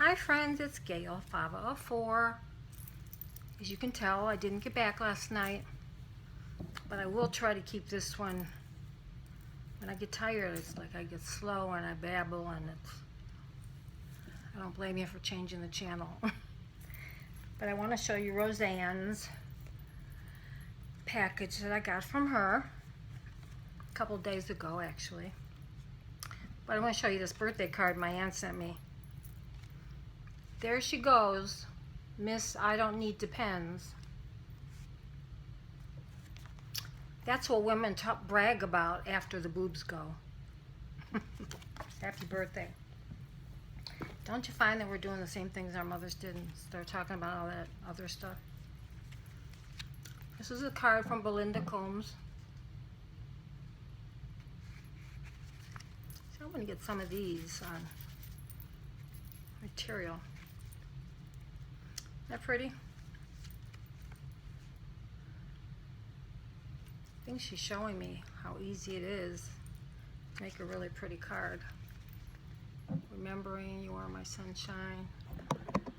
Hi friends, it's Gail 504. As you can tell, I didn't get back last night, but I will try to keep this one. When I get tired, it's like I get slow and I babble, and I don't blame you for changing the channel. But I want to show you Rosanne's package that I got from her a couple days ago, actually. But I want to show you this birthday card my aunt sent me. There she goes, Miss I Don't Need Depends. That's what women brag about after the boobs go. Happy birthday. Don't you find that we're doing the same things our mothers did and start talking about all that other stuff? This is a card from Belinda Coombs. So I'm going to get some of these on material. Isn't that pretty? I think she's showing me how easy it is to make a really pretty card. Remembering you are my sunshine.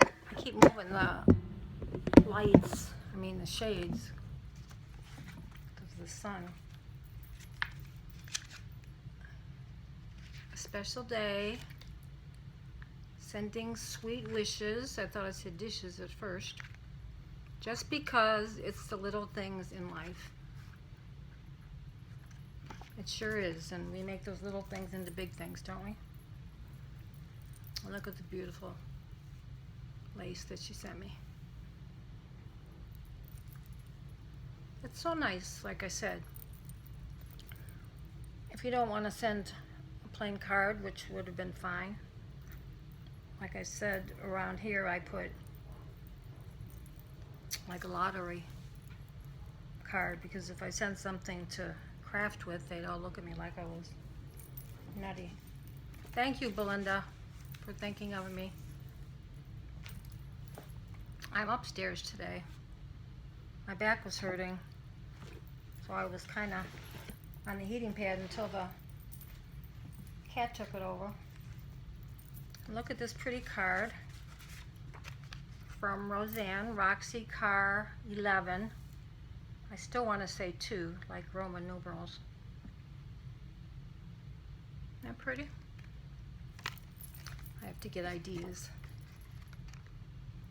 I keep moving the lights, the shades, because of the sun. A special day. Sending sweet wishes. I thought I said dishes at first. Just because it's the little things in life. It sure is. And we make those little things into big things, don't we? Look at the beautiful lace that she sent me. It's so nice, like I said. If you don't want to send a plain card, which would have been fine, like I said, around here I put like a lottery card, because if I send something to craft with, they'd all look at me like I was nutty. Thank you, Belinda, for thinking of me. I'm upstairs today. My back was hurting, so I was kind of on the heating pad until the cat took it over. And look at this pretty card from Rosanne, Roxycar11. I still want to say 2, like Roman numerals. Isn't that pretty? I have to get ideas.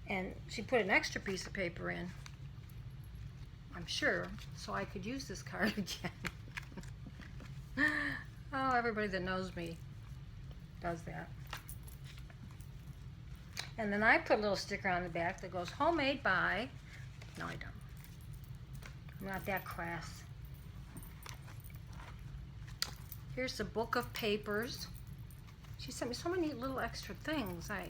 And she put an extra piece of paper in, I'm sure, so I could use this card again. Oh, everybody that knows me does that. And then I put a little sticker on the back that goes, homemade by... No, I don't. I'm not that crass. Here's the book of papers. She sent me so many little extra things. I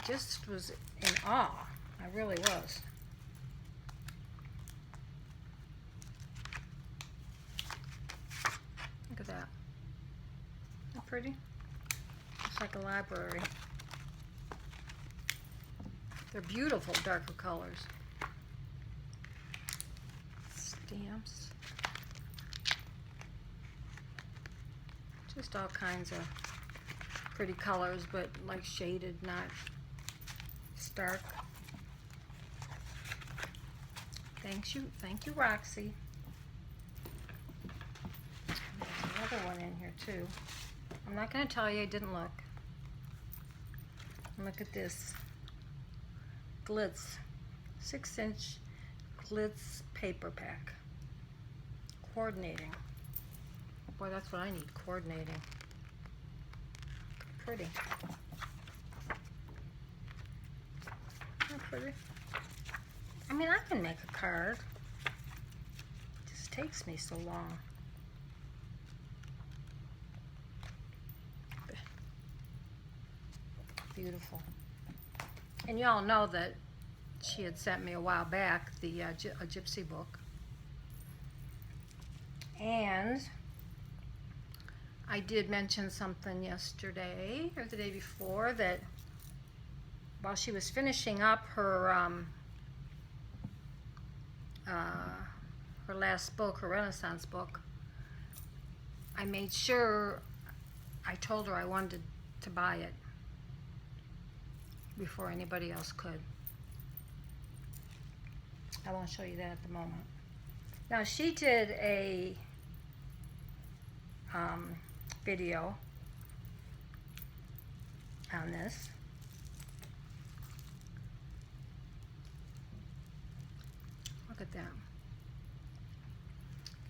just was in awe. I really was. Look at that. Isn't that pretty? It's like a library. They're beautiful, darker colors. Stamps. Just all kinds of pretty colors, but like shaded, not stark. Thank you, Roxy. There's another one in here too. I'm not going to tell you I didn't look. Look at this. Glitz, 6-inch Glitz paper pack. Coordinating. Boy, that's what I need, coordinating. Pretty. Isn't that pretty? I can make a card. It just takes me so long. Beautiful. And you all know that she had sent me a while back a gypsy book. And I did mention something yesterday or the day before, that while she was finishing up her last book, her Renaissance book, I made sure I told her I wanted to buy it. before anybody else could. I won't show you that at the moment. Now she did a video on this. Look at that.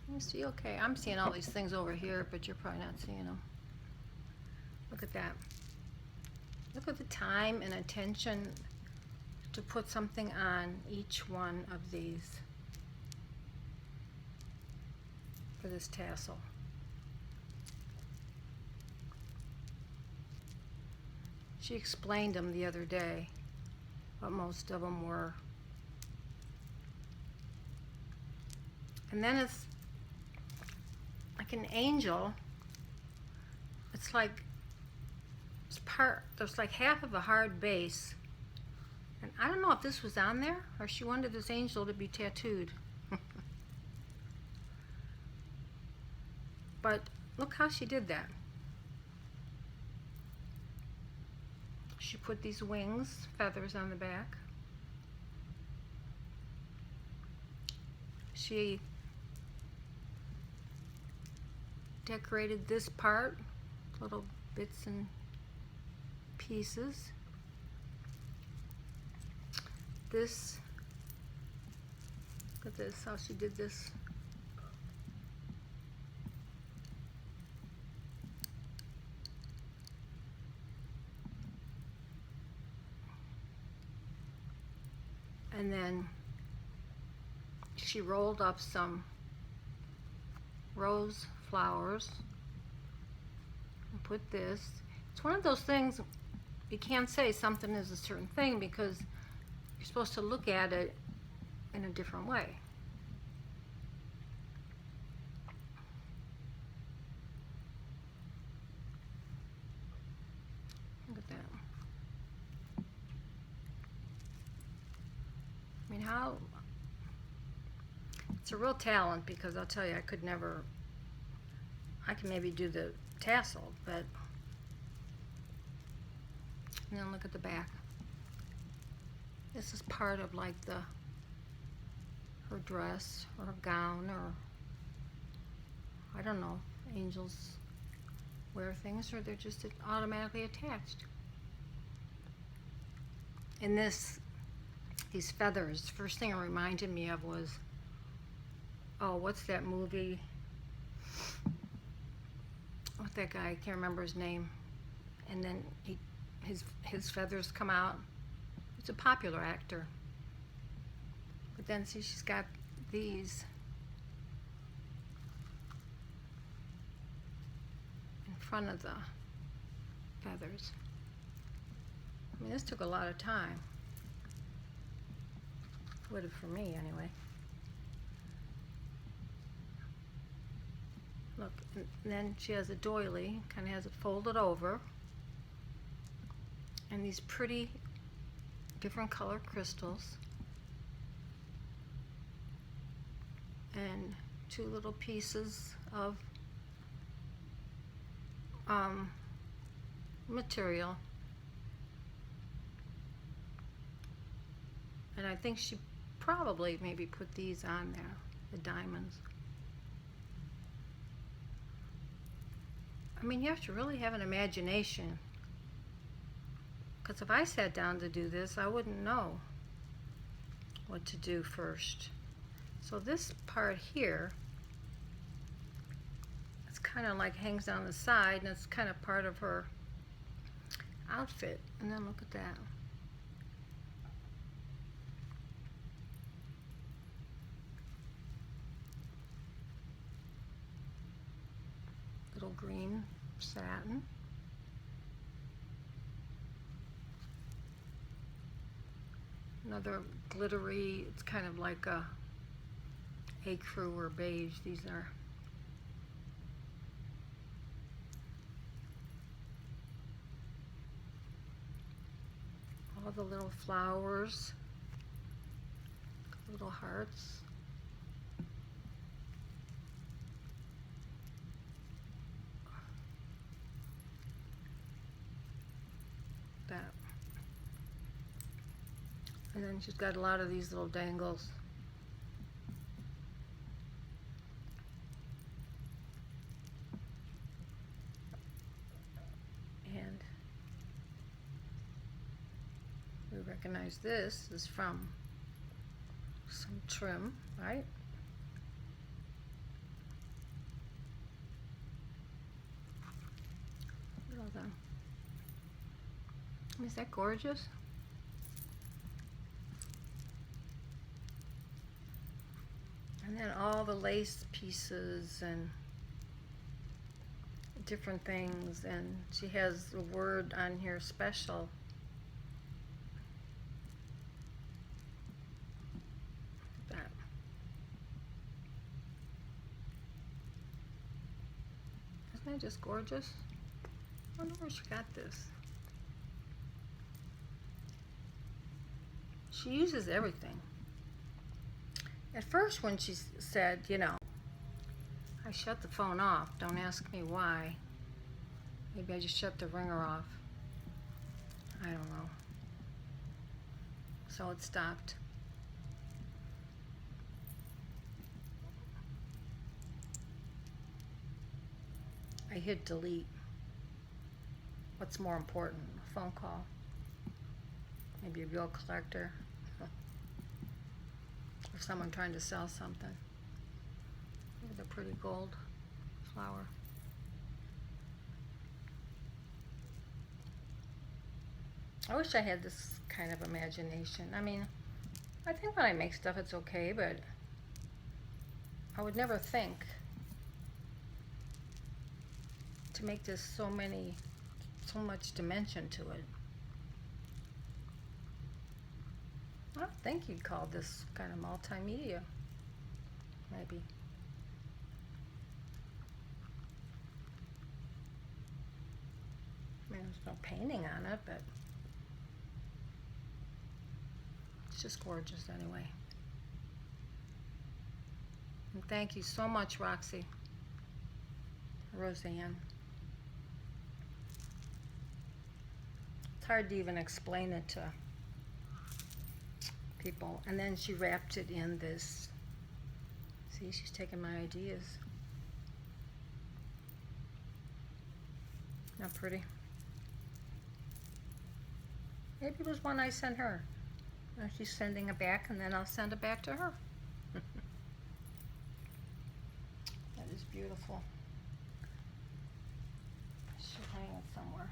Can you see? Okay, I'm seeing all these things over here, but you're probably not seeing them. Look at that. Look at the time and attention to put something on each one of these for this tassel. She explained them the other day, what most of them were. And then it's like an angel. It's like there's like half of a hard base. And I don't know if this was on there or she wanted this angel to be tattooed. But look how she did that. She put these wings, feathers on the back. She decorated this part, little bits and pieces. This, look at this, how she did this. And then she rolled up some rose flowers and put this. It's one of those things you can't say something is a certain thing because you're supposed to look at it in a different way. Look at that. I mean, how it's a real talent, because I'll tell you, I could never, I can maybe do the tassel, but, and then look at the back. This is part of like her dress or her gown, or I don't know, angels wear things or they're just automatically attached. And these feathers, first thing it reminded me of was, oh, what's that movie? What's that guy? I can't remember his name. And then his feathers come out. It's a popular actor. But then see, she's got these in front of the feathers. I mean, this took a lot of time. Would have for me anyway. Look, and then she has a doily, kind of has it folded over, and these pretty different color crystals, and two little pieces of material. And I think she probably maybe put these on there, the diamonds. I mean, you have to really have an imagination, because if I sat down to do this, I wouldn't know what to do first. So this part here, it's kind of like hangs down the side, and it's kind of part of her outfit. And then look at that. Little green satin. Another glittery, it's kind of like a ecru or beige. These are all the little flowers, little hearts. That. And then she's got a lot of these little dangles. And we recognize this is from some trim, right? Look at all that. Is that gorgeous? And then all the lace pieces and different things, and she has the word on here, special. Look at that. Isn't that just gorgeous? I wonder where she got this. She uses everything. At first when she said, you know, I shut the phone off, don't ask me why. Maybe I just shut the ringer off. I don't know. So it stopped. I hit delete. What's more important, a phone call? Maybe a bill collector? Or someone trying to sell something. Look at the pretty gold flower. I wish I had this kind of imagination. I mean, I think when I make stuff it's okay, but I would never think to make this so much dimension to it. I don't think you'd call this kind of multimedia, maybe. I mean, there's no painting on it, but it's just gorgeous anyway. And thank you so much, Roxy, Rosanne. It's hard to even explain it to people. And then she wrapped it in this. See, she's taking my ideas. Not pretty. Maybe it was one I sent her. Now she's sending it back, and then I'll send it back to her. That is beautiful. I should hang it somewhere.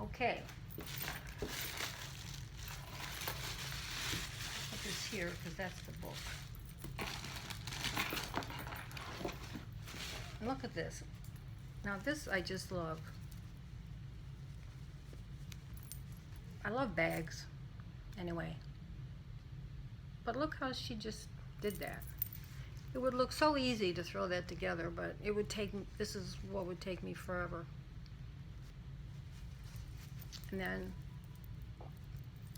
Okay. Put this here because that's the book. And look at this. Now this I just love. I love bags anyway. But look how she just did that. It would look so easy to throw that together, but it would take, this is what would take me forever. And then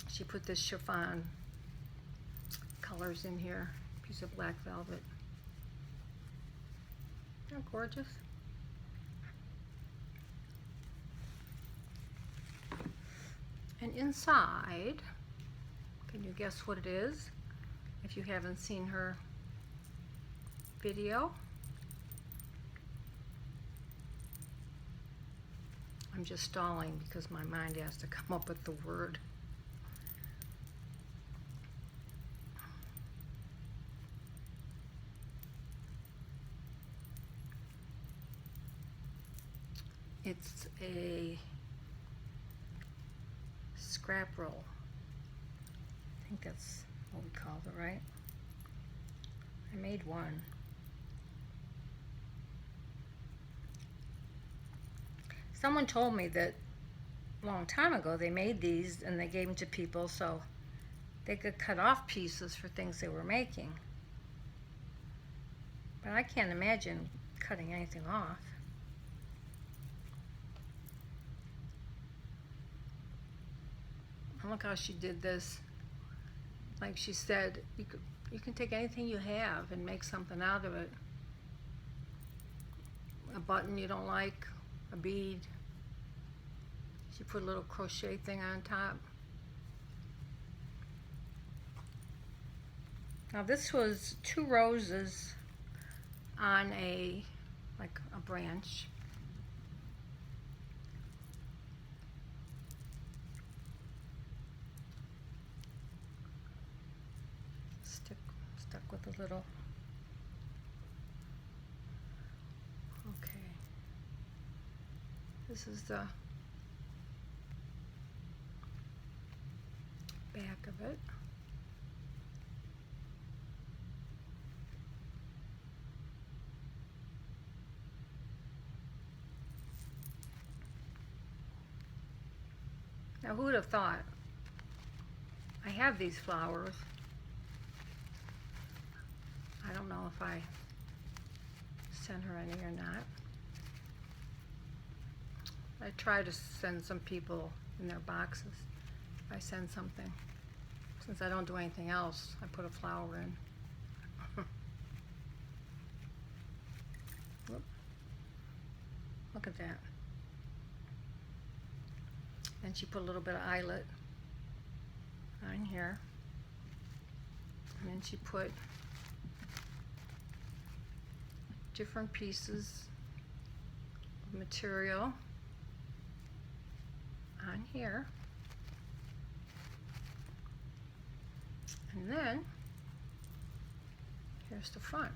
she put this chiffon colors in here, piece of black velvet. Isn't that gorgeous? And inside, can you guess what it is? If you haven't seen her video. I'm just stalling because my mind has to come up with the word. It's a scrap roll. I think that's what we call it, right? I made one. Someone told me that a long time ago they made these and they gave them to people so they could cut off pieces for things they were making. But I can't imagine cutting anything off. And look how she did this. Like she said, you can take anything you have and make something out of it. A button you don't like, a bead. She put a little crochet thing on top. Now this was 2 roses on like a branch. Stuck with a little. Okay. This is the back of it. Now who would have thought? I have these flowers. I don't know if I sent her any or not. I try to send some people in their boxes. If I send something, since I don't do anything else, I put a flower in. Whoop. Look at that. And she put a little bit of eyelet on here. And then she put different pieces of material on here. And then here's the front.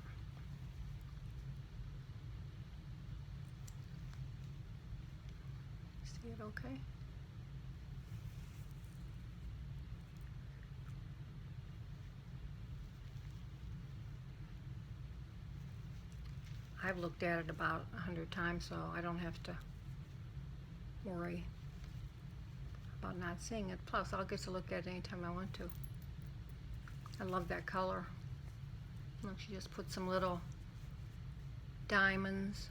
See it okay? I've looked at it about 100 times, so I don't have to worry about not seeing it. Plus, I'll get to look at it anytime I want to. I love that color. Look, she just put some little diamonds.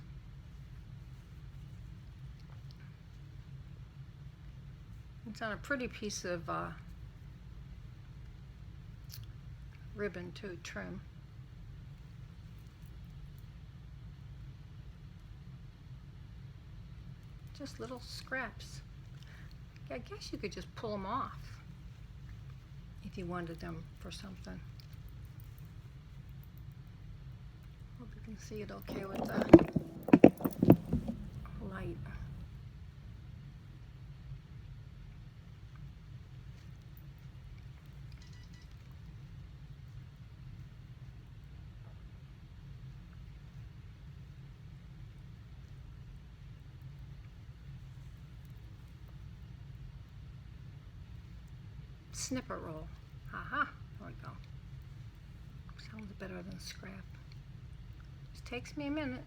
It's on a pretty piece of ribbon too, trim. Just little scraps. I guess you could just pull them off if you wanted them for something. Hope you can see it okay with the light. Snipper roll. Aha, there we go. Sounds better than scrap. Just takes me a minute.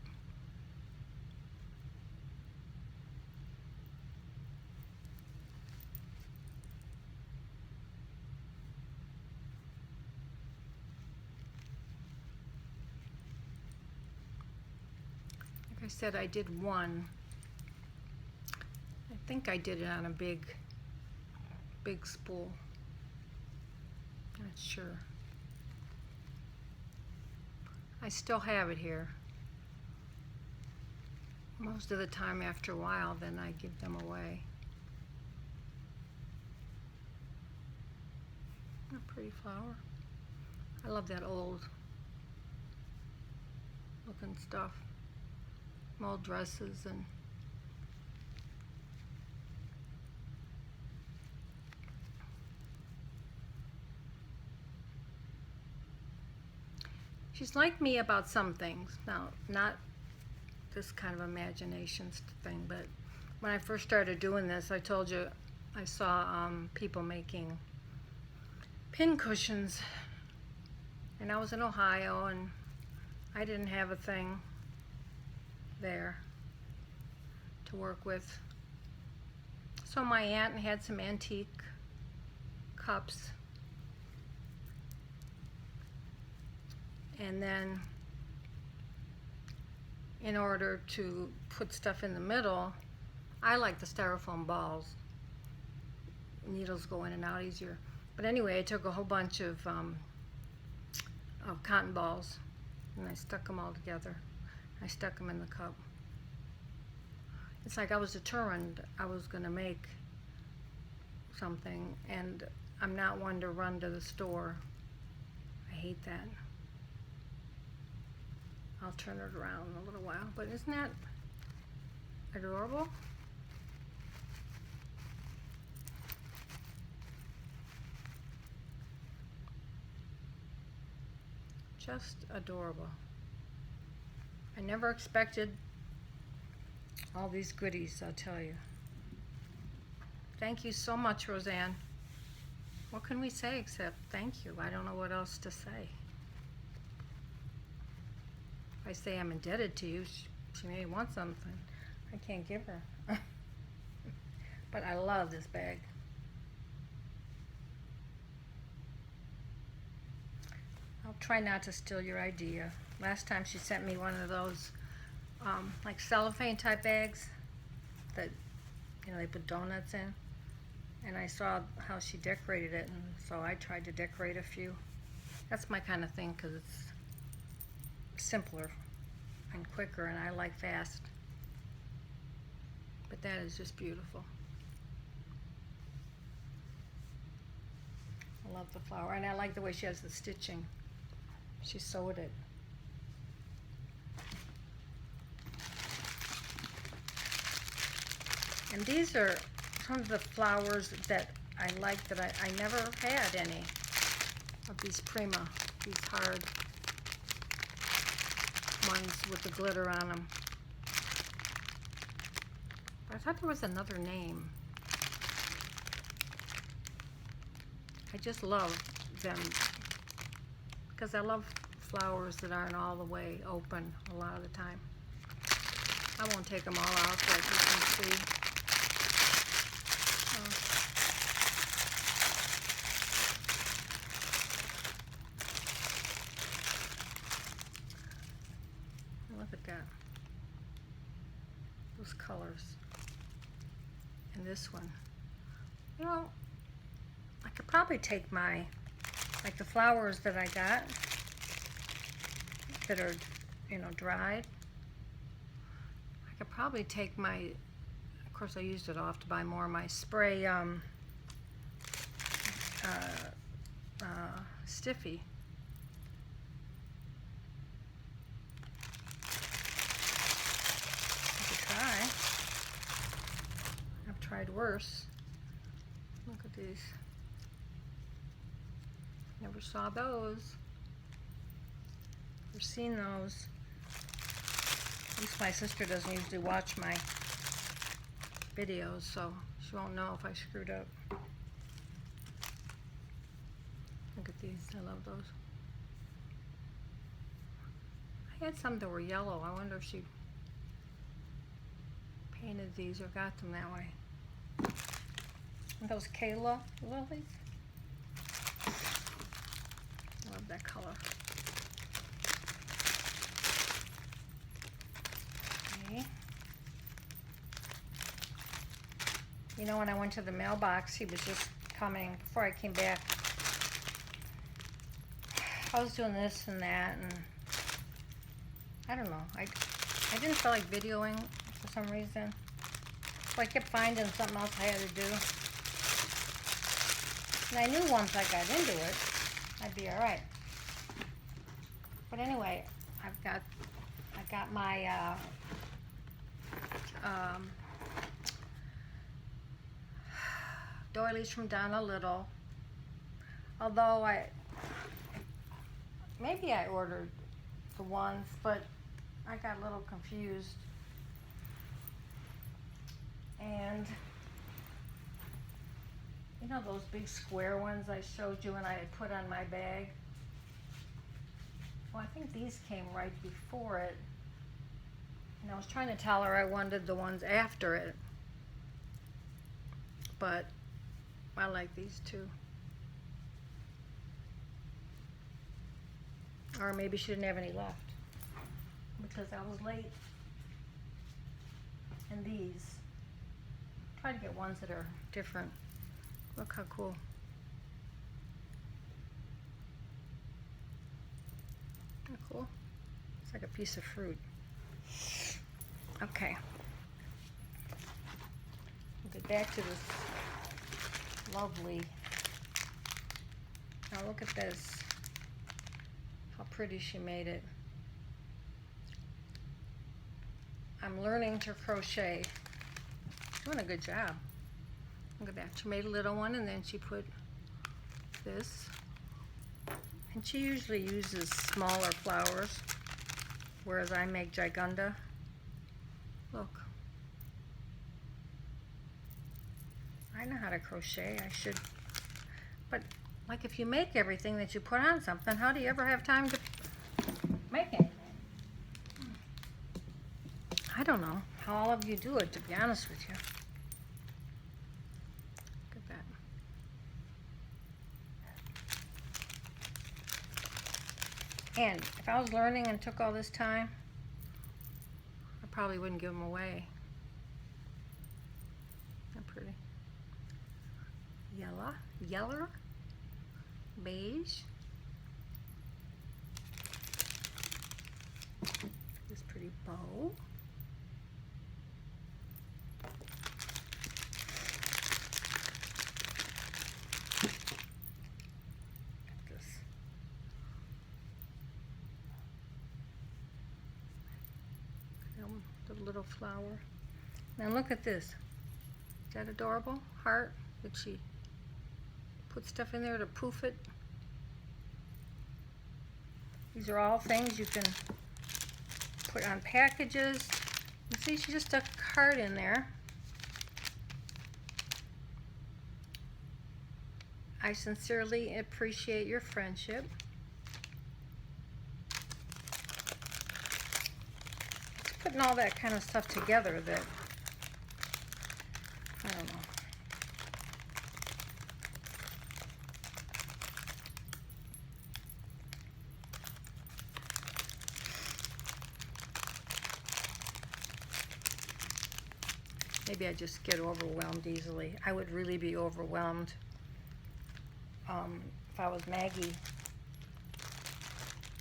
Like I said, I did one. I think I did it on a big spool. Not sure. I still have it here. Most of the time after a while, then I give them away. A pretty flower. I love that old looking stuff. Old dresses and she's like me about some things. Now, not this kind of imagination thing, but when I first started doing this, I told you I saw people making pin cushions, and I was in Ohio, and I didn't have a thing there to work with. So my aunt had some antique cups. And then in order to put stuff in the middle, I like the styrofoam balls. Needles go in and out easier. But anyway, I took a whole bunch of cotton balls and I stuck them all together. I stuck them in the cup. It's like I was determined I was going to make something, and I'm not one to run to the store. I hate that. I'll turn it around in a little while, but isn't that adorable? Just adorable. I never expected all these goodies, I'll tell you. Thank you so much, Rosanne. What can we say except thank you? I don't know what else to say. If I say I'm indebted to you, she may want something. I can't give her. But I love this bag. I'll try not to steal your idea. Last time she sent me one of those like cellophane type bags that, you know, they put donuts in, and I saw how she decorated it, and so I tried to decorate a few. That's my kind of thing because it's simpler and quicker, and I like fast. But that is just beautiful. I love the flower, and I like the way she has the stitching. She sewed it. And these are some of the flowers that I like that I never had any of these Prima, these hard ones with the glitter on them. I thought there was another name. I just love them because I love flowers that aren't all the way open a lot of the time. I won't take them all out, but you can see. Look at that. Those colors. And this one. You know, I could probably take my, like the flowers that I got that are, you know, dried. I could probably take my, of course I used it off to buy more of my spray stiffy. I could try. I've tried worse. Look at these. Never saw those. Never seen those. At least my sister doesn't usually watch my videos, so she won't know if I screwed up. Look at these. I love those. I had some that were yellow. I wonder if she painted these or got them that way. And those Kayla lilies. I love that color. Okay. You know, when I went to the mailbox, he was just coming before I came back. I was doing this and that, and I don't know. I didn't feel like videoing for some reason. So I kept finding something else I had to do. And I knew once I got into it, I'd be all right. But anyway, I got my doilies from Donna Little. Although maybe I ordered the ones, but I got a little confused. And you know those big square ones I showed you and I had put on my bag? Well, I think these came right before it. And I was trying to tell her I wanted the ones after it. But I like these too. Or maybe she didn't have any left because I was late. And these. Try to get ones that are different. Look how cool. Isn't that cool? It's like a piece of fruit. Okay. We'll get back to this Lovely. Now look at this. How pretty she made it. I'm learning to crochet. Doing a good job. Look at that. She made a little one and then she put this. And she usually uses smaller flowers, whereas I make gigunda. Look. I know how to crochet. I should. But like if you make everything that you put on something, how do you ever have time to make anything? I don't know how all of you do it, to be honest with you. Look at that. And if I was learning and took all this time, I probably wouldn't give them away. They're pretty. Yeller, beige. This pretty bow. The little flower. Now look at this. Is that adorable? Heart that she put stuff in there to poof it. These are all things you can put on packages. You see, she just stuck a card in there. I sincerely appreciate your friendship. Putting all that kind of stuff together that, I don't know. Maybe I just get overwhelmed easily. I would really be overwhelmed if I was Maggie.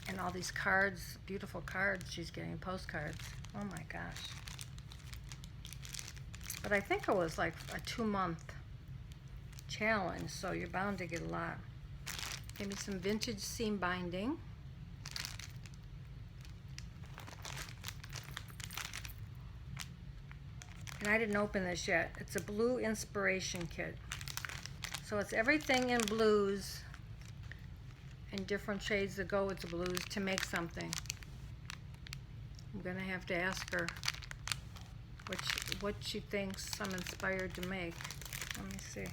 And all these cards, beautiful cards, she's getting postcards. Oh my gosh. But I think it was like a 2-month challenge, so you're bound to get a lot. Maybe some vintage seam binding. And I didn't open this yet. It's a blue inspiration kit. So it's everything in blues and different shades that go with the blues to make something. I'm gonna have to ask her what she thinks I'm inspired to make. Let me see.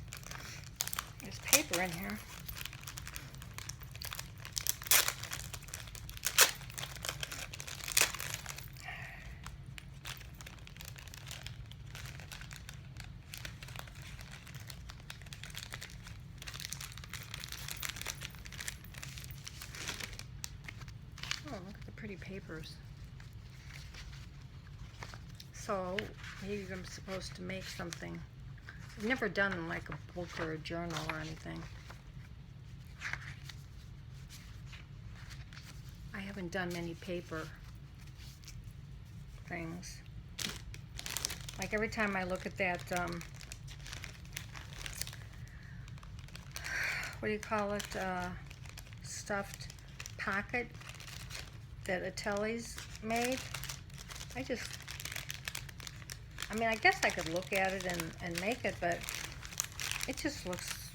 There's paper in here. Oh, look at the pretty papers. So maybe I'm supposed to make something. I've never done like a book or a journal or anything. I haven't done many paper things. Like every time I look at that, what do you call it, stuffed pocket that Atelli's made, I mean, I guess I could look at it and make it, but it just looks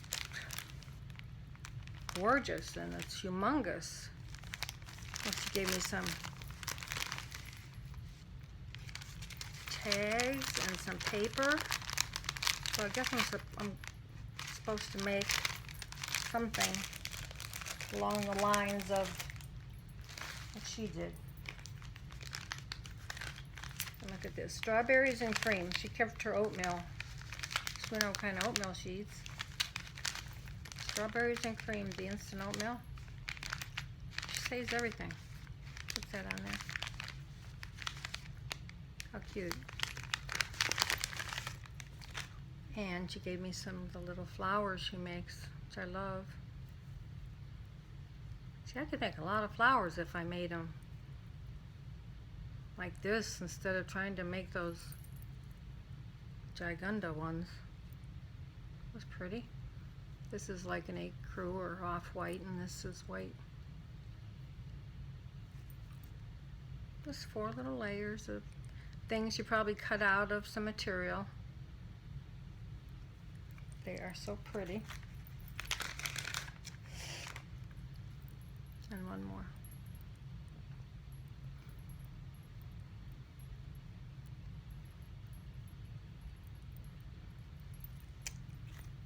gorgeous and it's humongous. Well, she gave me some tags and some paper. So I guess I'm supposed to make something along the lines of what she did. Look at this, strawberries and cream. She kept her oatmeal. Just wonder what kind of oatmeal she eats. Strawberries and cream, the instant oatmeal. She saves everything. Puts that on there. How cute. And she gave me some of the little flowers she makes, which I love. See, I could make a lot of flowers if I made them like this instead of trying to make those gigunda ones. It was pretty. This is like an ecru or off-white, and this is white. Just 4 little layers of things you probably cut out of some material. They are so pretty. And one more.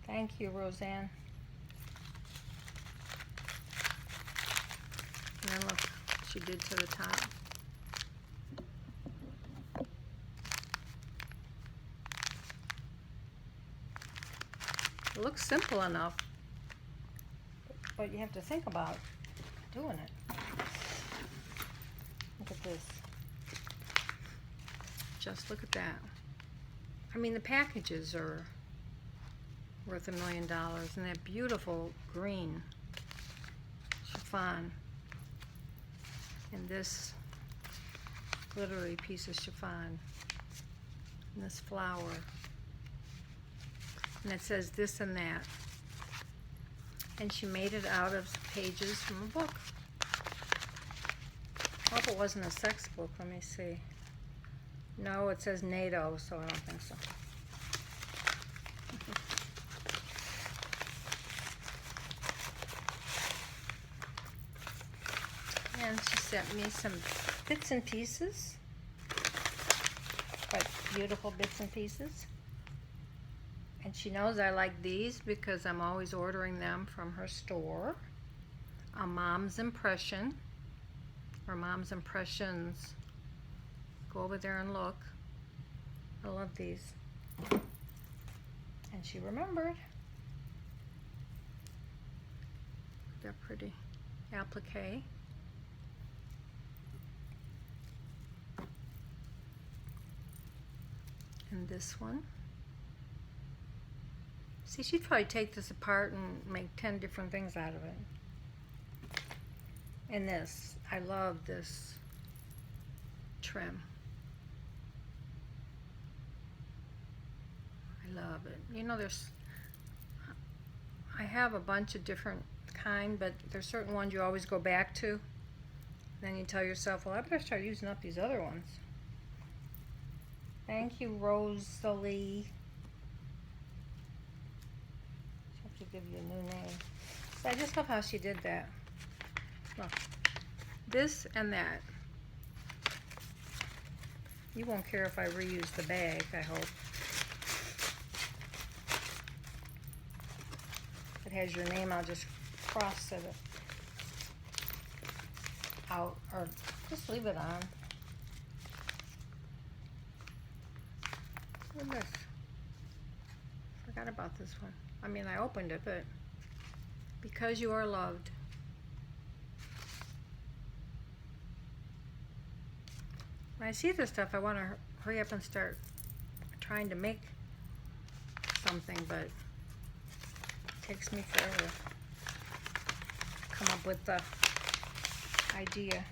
Thank you, Rosanne. And then look what she did to the top. It looks simple enough, but you have to think about doing it. Look at this. Just look at that. I mean, the packages are worth $1 million, and that beautiful green chiffon, and this glittery piece of chiffon, and this flower, and it says this and that, and she made it out of pages from a book. I hope it wasn't a sex book. Let me see. No, it says NATO, so I don't think so. And she sent me some bits and pieces, quite beautiful bits and pieces. And she knows I like these because I'm always ordering them from her store. A Mom's Impression, or Mom's Impressions. Go over there and look. I love these. And she remembered. They're pretty. Applique. And this one. See, she'd probably take this apart and make 10 different things out of it. And this, I love this trim. I love it. You know, I have a bunch of different kind, but there's certain ones you always go back to. Then you tell yourself, well, I better start using up these other ones. Thank you, Rosalie. I have to give you a new name. So I just love how she did that. Look, this and that. You won't care if I reuse the bag, I hope. If it has your name, I'll just cross it out, or just leave it on. Look at this. Forgot about this one. I mean, I opened it, but because you are loved. When I see this stuff, I want to hurry up and start trying to make something, but it takes me forever to come up with the idea.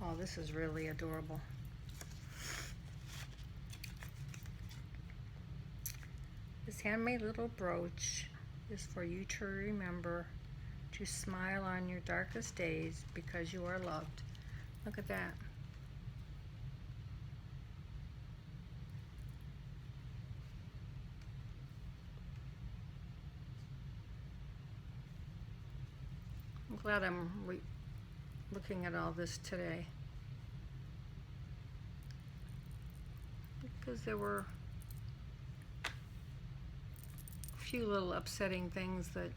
Oh, this is really adorable. This handmade little brooch is for you to remember to smile on your darkest days because you are loved. Look at that. I'm glad I'm looking at all this today, because there were a few little upsetting things that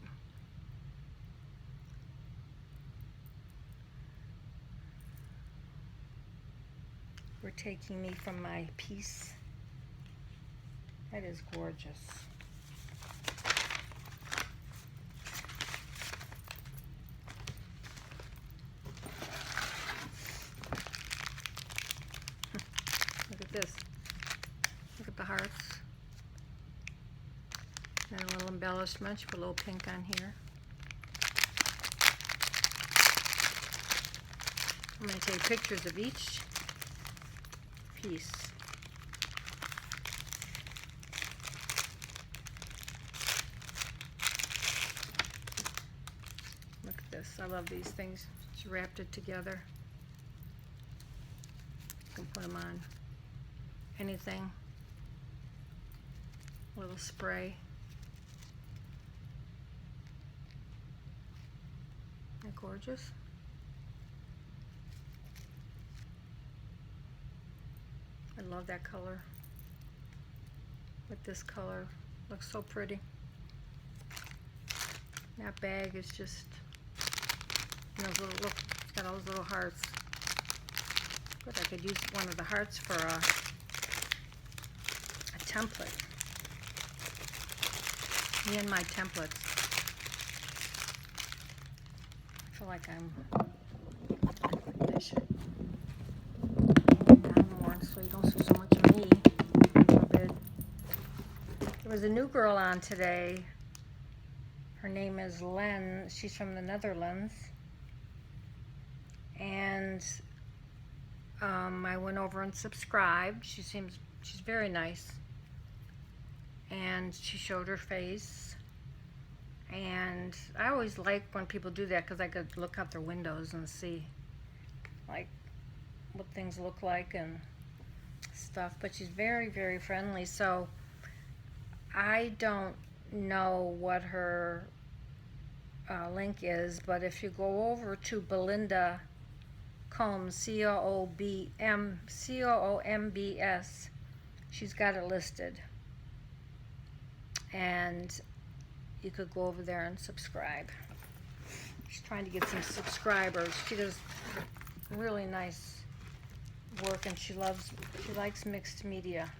were taking me from my peace. That is gorgeous. Look at this. Look at the hearts. And a little embellishment. You put a little pink on here. I'm going to take pictures of each piece. I love these things. She wrapped it together. You can put them on anything. A little spray. Isn't that gorgeous? I love that color. With this color, looks so pretty. That bag is just, you know, look, it's got all those little hearts. Good, I could use one of the hearts for a template. Me and my templates. I feel like I'm dish down more so you don't see so much of me. There was a new girl on today. Her name is Len. She's from the Netherlands. And I went over and subscribed. She's very nice. And she showed her face. And I always like when people do that because I could look out their windows and see like what things look like and stuff. But she's very, very friendly. So I don't know what her link is, but if you go over to Belinda Coombs, Coombs, she's got it listed, and you could go over there and subscribe. She's trying to get some subscribers. She does really nice work, and she likes mixed media.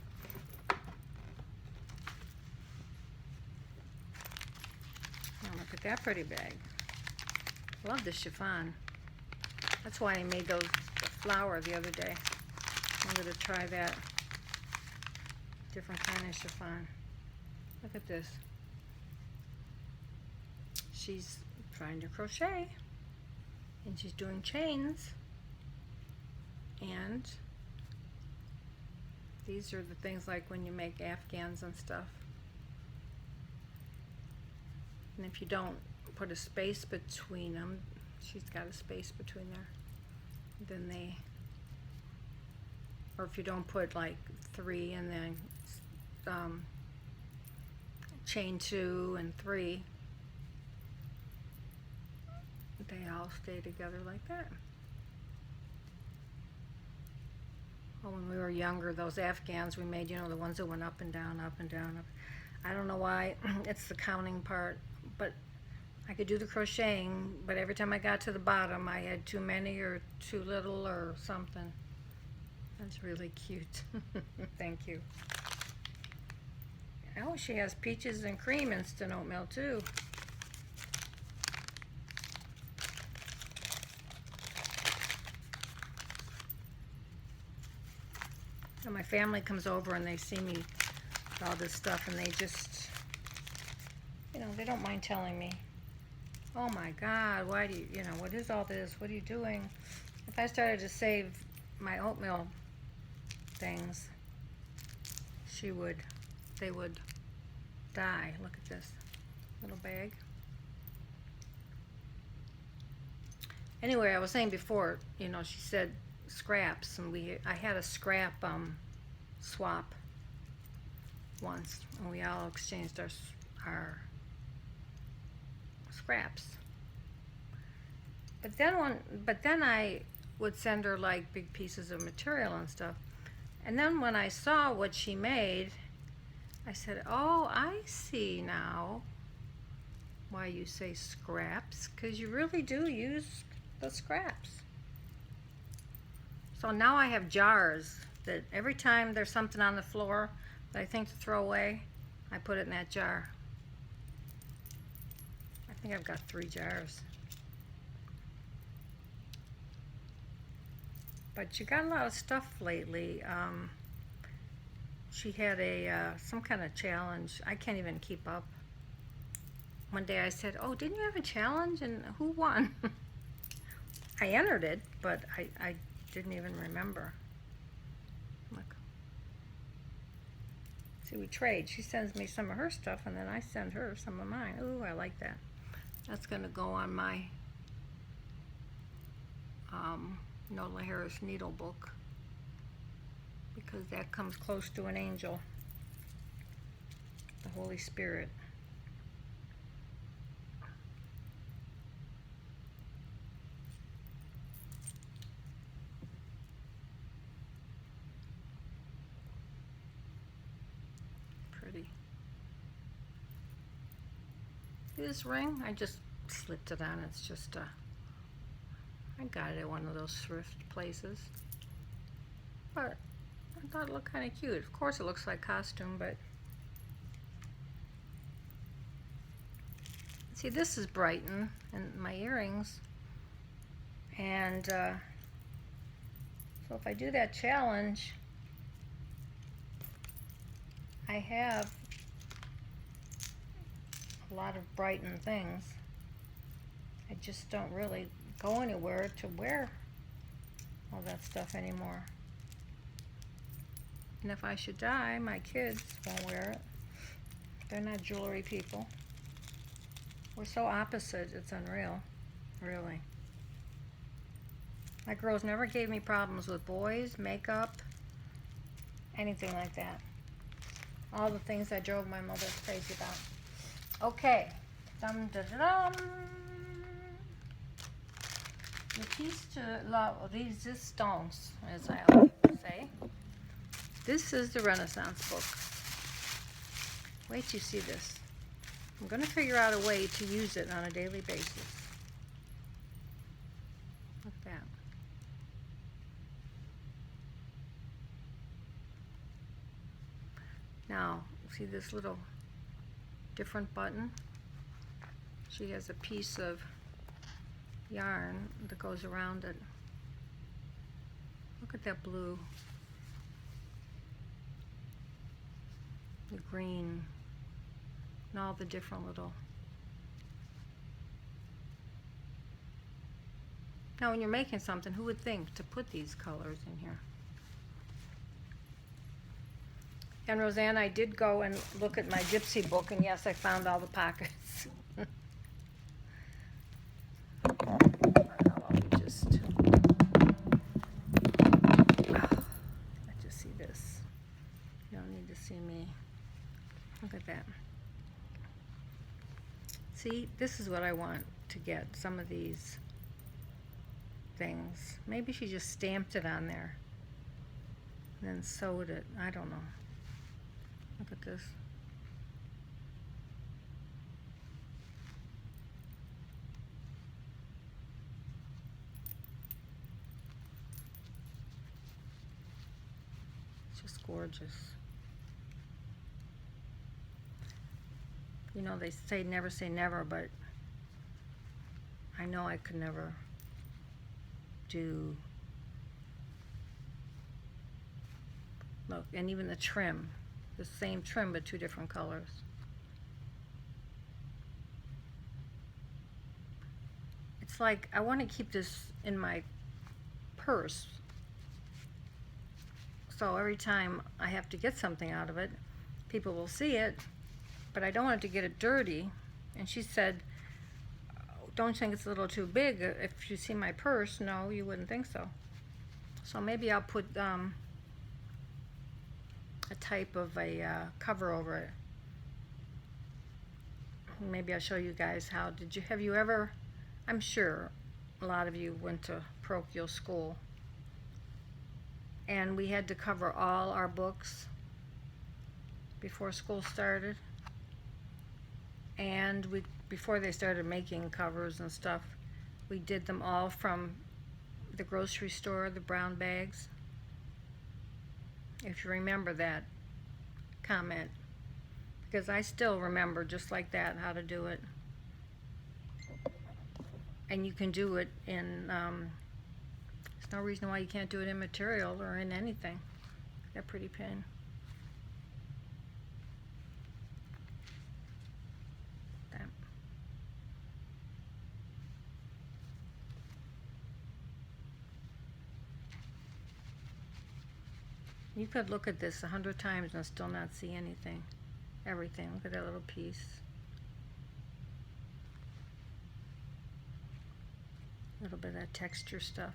Look at that pretty bag. Love the chiffon. That's why I made the flower the other day. I'm going to try that different kind of chiffon. Look at this. She's trying to crochet, and she's doing chains, and these are the things like when you make Afghans and stuff. And if you don't put a space between them, she's got a space between there, then or if you don't put like 3 and then chain 2 and 3, they all stay together like that. Well, when we were younger, those Afghans we made, you know, the ones that went up and down, up and down, up. I don't know why. It's the counting part, but I could do the crocheting, but every time I got to the bottom I had too many or too little or something. That's really cute. Thank you. Oh, she has peaches and cream instant oatmeal too. And my family comes over and they see me with all this stuff, and they just, you know, they don't mind telling me, oh my God, why do you know, what is all this? What are you doing? If I started to save my oatmeal things, they would die. Look at this little bag. Anyway, I was saying before, you know, she said scraps, and I had a scrap swap once, and we all exchanged our scraps. But then I would send her like big pieces of material and stuff. And then when I saw what she made, I said, oh, I see now why you say scraps, because you really do use the scraps. So now I have jars that every time there's something on the floor that I think to throw away, I put it in that jar. I think I've got 3 jars. But she got a lot of stuff lately. She had some kind of challenge. I can't even keep up. One day I said, oh, didn't you have a challenge? And who won? I entered it, but I didn't even remember. Look. See, we trade. She sends me some of her stuff, and then I send her some of mine. Ooh, I like that. That's going to go on my Nola Harris needle book, because that comes close to an angel, the Holy Spirit. Pretty. This ring, I just slipped it on. It's just I got it at one of those thrift places, but I thought it looked kind of cute. Of course it looks like costume, but see, this is Brighton and my earrings, and so if I do that challenge, I have a lot of Brighton things. I just don't really go anywhere to wear all that stuff anymore. And if I should die, my kids won't wear it. They're not jewelry people. We're so opposite, it's unreal, really. My girls never gave me problems with boys, makeup, anything like that. All the things I drove my mother crazy about. Okay. Dum da da dum. Le piece de la résistance, as I like to say. This is the Renaissance book. Wait till you see this. I'm going to figure out a way to use it on a daily basis. Look at that. Now, see this little different button? She has a piece of yarn that goes around it. Look at that blue, the green, and all the different little. Now when you're making something, who would think to put these colors in here? And Rosanne, I did go and look at my gypsy book, and yes, I found all the pockets. Let's just see this. You don't need to see me. Look at that. See, this is what I want to get, some of these things. Maybe she just stamped it on there and then sewed it. I don't know. Look at this. It's just gorgeous. You know, they say never, but I know I could never do. Look, and even the trim, the same trim but two different colors. It's like I want to keep this in my purse, so every time I have to get something out of it, people will see it, but I don't want to get it dirty. And she said, don't you think it's a little too big? If you see my purse, no, you wouldn't think so. So maybe I'll put a type of a cover over it. Maybe I'll show you guys how. Have you ever, I'm sure a lot of you went to parochial school, and we had to cover all our books before school started. And before they started making covers and stuff, we did them all from the grocery store, the brown bags. If you remember that, comment, because I still remember just like that how to do it. And you can do it in, there's no reason why you can't do it in material or in anything. That pretty pin. You could look at this 100 times and still not see anything. Everything. Look at that little piece. little bit of that texture stuff.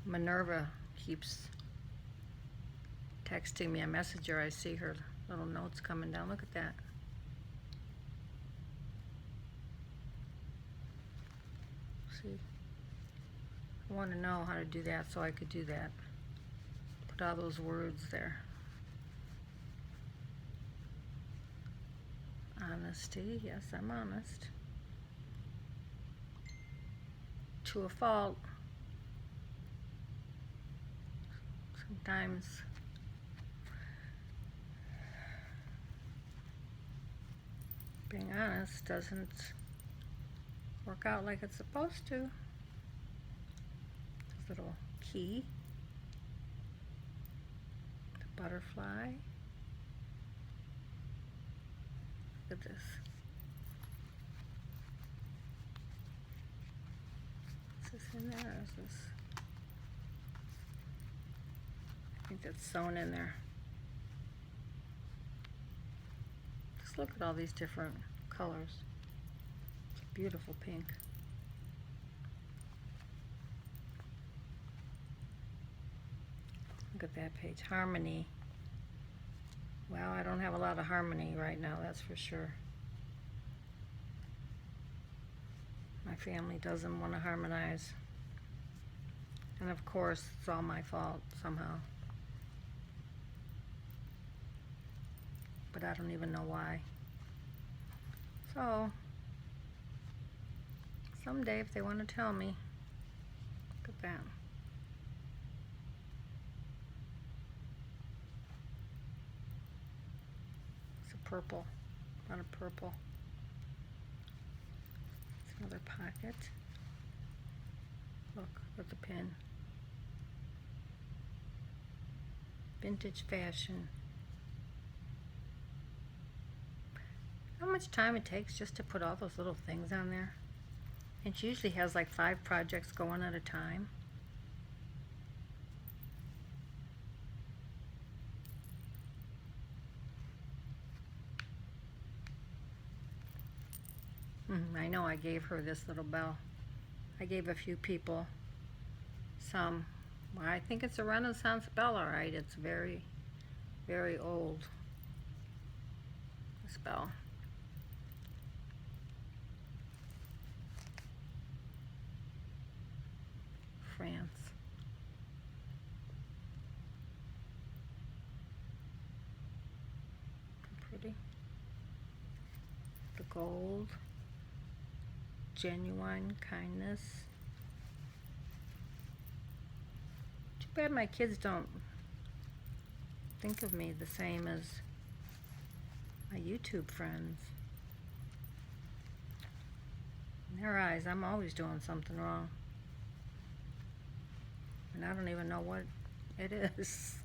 Minerva keeps texting me a messenger. I see her little notes coming down. Look at that. See, I want to know how to do that so I could do that. Put all those words there. Honesty, yes, I'm honest. To a fault. Sometimes being honest doesn't work out like it's supposed to. This little key, the butterfly. Look at this. Is this in there or is this? I think that's sewn in there. Just look at all these different colors. It's a beautiful pink. Look at that page. Harmony. Well, I don't have a lot of harmony right now, that's for sure. My family doesn't want to harmonize. And of course, it's all my fault somehow. But I don't even know why. So, someday if they want to tell me, look at that. It's a purple, not a purple. It's another pocket. Look at the pin. Vintage fashion. How much time it takes just to put all those little things on there? It usually has like 5 projects going at a time. I know I gave her this little bell. I gave a few people some. Well, I think it's a Renaissance bell, all right. It's very, very old. This bell. France. Pretty. The gold. Genuine kindness. Too bad my kids don't think of me the same as my YouTube friends. In their eyes, I'm always doing something wrong. And I don't even know what it is.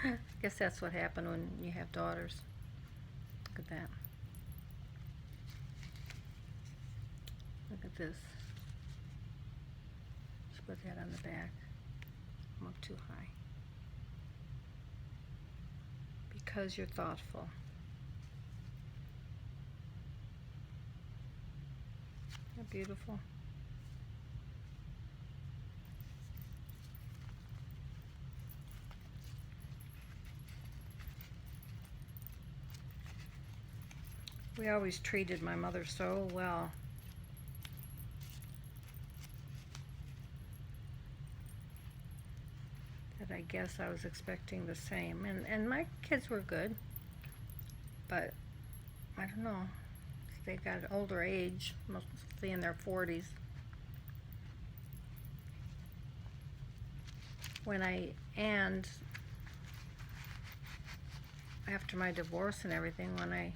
I guess that's what happened when you have daughters. Look at that. Look at this. Just put that on the back. I'm up too high. Because you're thoughtful. Isn't that beautiful? We always treated my mother so well. That I guess I was expecting the same. And my kids were good. But I don't know. They got older age, mostly in their 40s. And after my divorce and everything, when I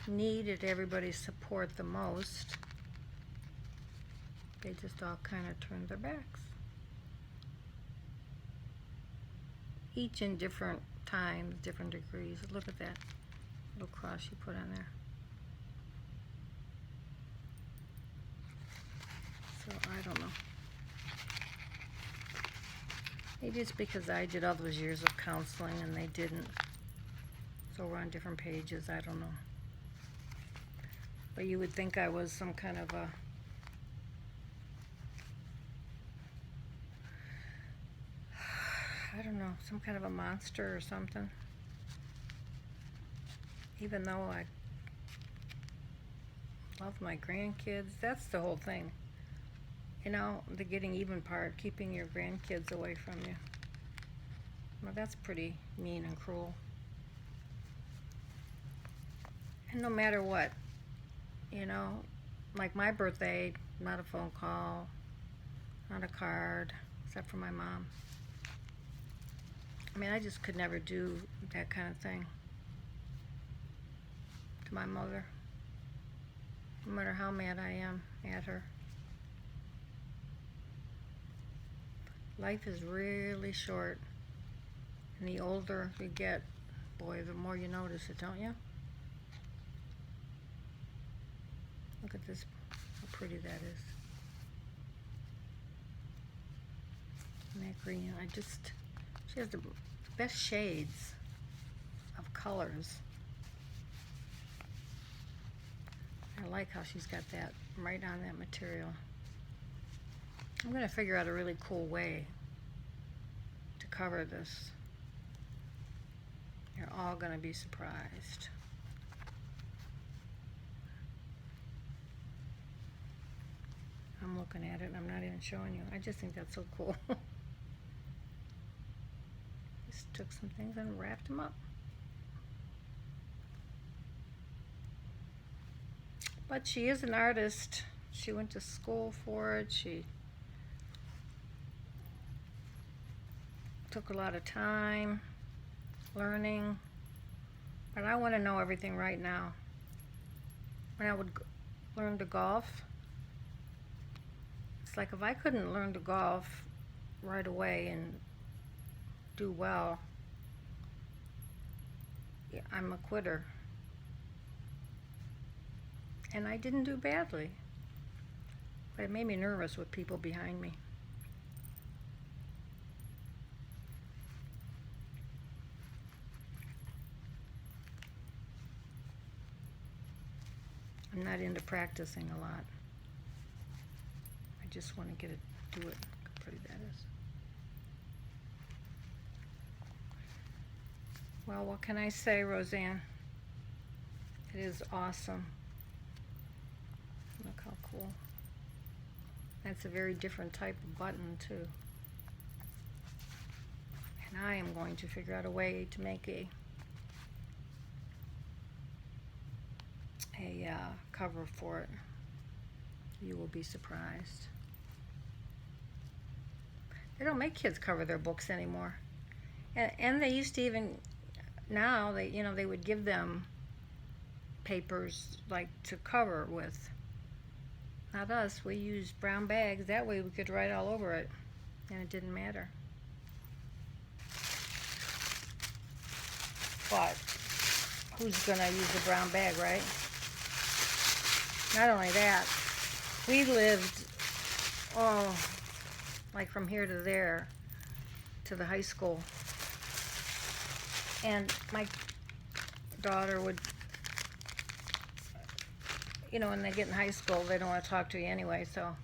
needed everybody's support the most, they just all kind of turned their backs. Each in different times, different degrees. Look at that little cross you put on there. So I don't know. Maybe it's because I did all those years of counseling and they didn't. So we're on different pages, I don't know. But you would think I was some kind of a I don't know, some kind of a monster or something. Even though I love my grandkids, that's the whole thing. You know, the getting even part, keeping your grandkids away from you. Well, that's pretty mean and cruel. And no matter what, you know, like my birthday, not a phone call, not a card, except for my mom. I mean, I just could never do that kind of thing to my mother, no matter how mad I am at her. Life is really short, and the older you get, boy, the more you notice it, don't you? Look at this, how pretty that is. And that green, she has the best shades of colors. I like how she's got that right on that material. I'm going to figure out a really cool way to cover this. You're all going to be surprised. I'm looking at it and I'm not even showing you. I just think that's so cool. Just took some things and wrapped them up. But she is an artist. She went to school for it. She took a lot of time learning. But I want to know everything right now. When I would learn to golf, it's like if I couldn't learn to golf right away and do well, yeah, I'm a quitter. And I didn't do badly, but it made me nervous with people behind me. I'm not into practicing a lot. I just want to get it, do it. Look how pretty that is. Well, what can I say, Rosanne? It is awesome. Look how cool. That's a very different type of button, too. And I am going to figure out a way to make a cover for it. You will be surprised. They don't make kids cover their books anymore. And they used to even, now, they would give them papers like to cover with. Not us, we used brown bags. That way we could write all over it, and it didn't matter. But who's gonna use a brown bag, right? Not only that, we lived, like from here to there, to the high school. And my daughter would, when they get in high school, they don't want to talk to you anyway, so,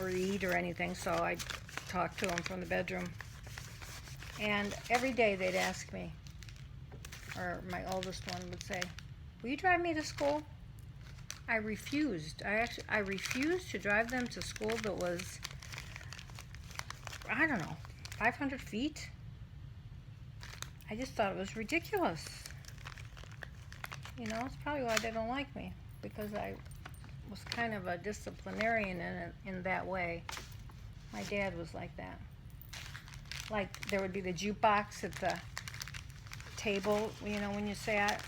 or eat or anything, so I'd talk to them from the bedroom. And every day they'd ask me, or my oldest one would say, will you drive me to school? I refused. I refused to drive them to school that was, I don't know, 500 feet? I just thought it was ridiculous. It's probably why they don't like me, because I was kind of a disciplinarian in that way. My dad was like that. Like, there would be the jukebox at the table, when you sat.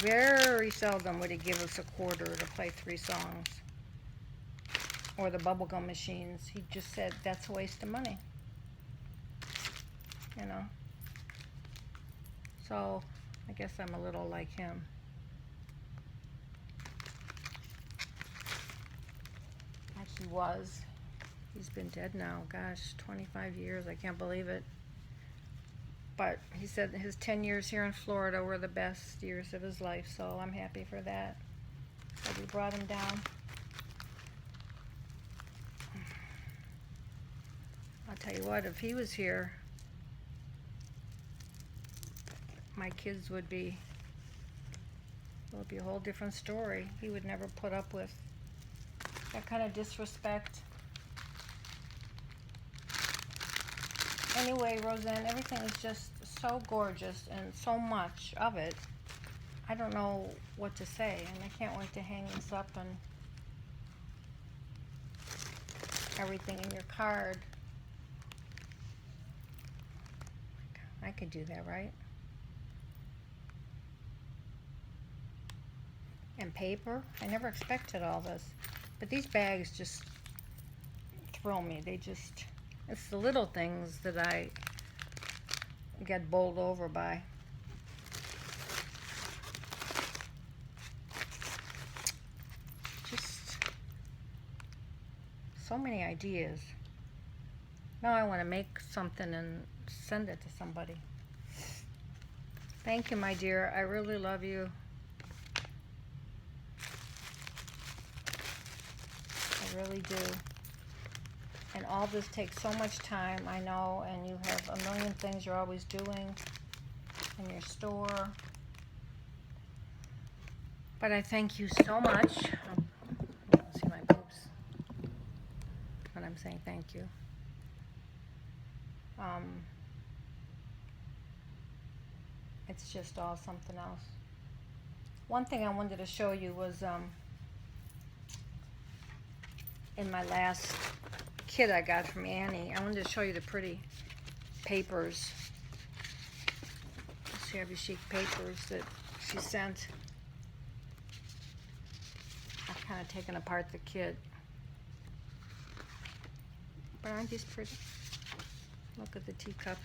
Very seldom would he give us a quarter to play 3 songs. Or the bubblegum machines. He just said, that's a waste of money. So, I guess I'm a little like him. Actually was. He's been dead now, gosh, 25 years. I can't believe it. But he said his 10 years here in Florida were the best years of his life, so I'm happy for that. That we brought him down. I'll tell you what, if he was here, my kids would be, it would be a whole different story. He would never put up with that kind of disrespect. Anyway, Rosanne, everything is just so gorgeous and so much of it. I don't know what to say, and I can't wait to hang this up and everything in your card. I could do that, right? And paper. I never expected all this. But these bags just thrill me. They just, it's the little things that I get bowled over by. Just so many ideas. Now I want to make something and send it to somebody. Thank you, my dear. I really love you. I really do. And all this takes so much time, I know, and you have a million things you're always doing in your store. But I thank you so much. You don't see my boobs when I'm saying thank you. It's just all something else. One thing I wanted to show you was in my last kit I got from Annie. I wanted to show you the pretty papers, shabby chic papers that she sent. I've kind of taken apart the kit. But aren't these pretty? Look at the teacups.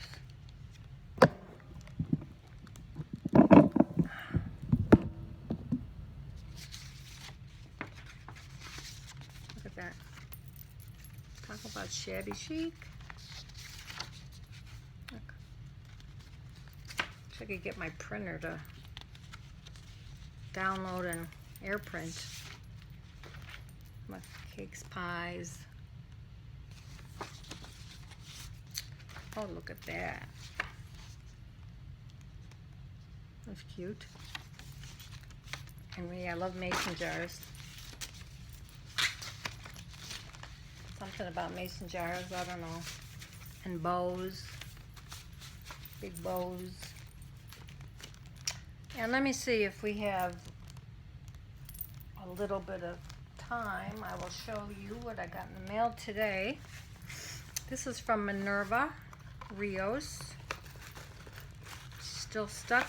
Look at that. Talk about shabby chic. Look. Wish I could get my printer to download and air print. My cakes, pies. Oh, look at that. That's cute. And me, I love mason jars. Something about mason jars, I don't know. And bows. Big bows. And let me see if we have a little bit of time. I will show you what I got in the mail today. This is from Minerva Rios. Still stuck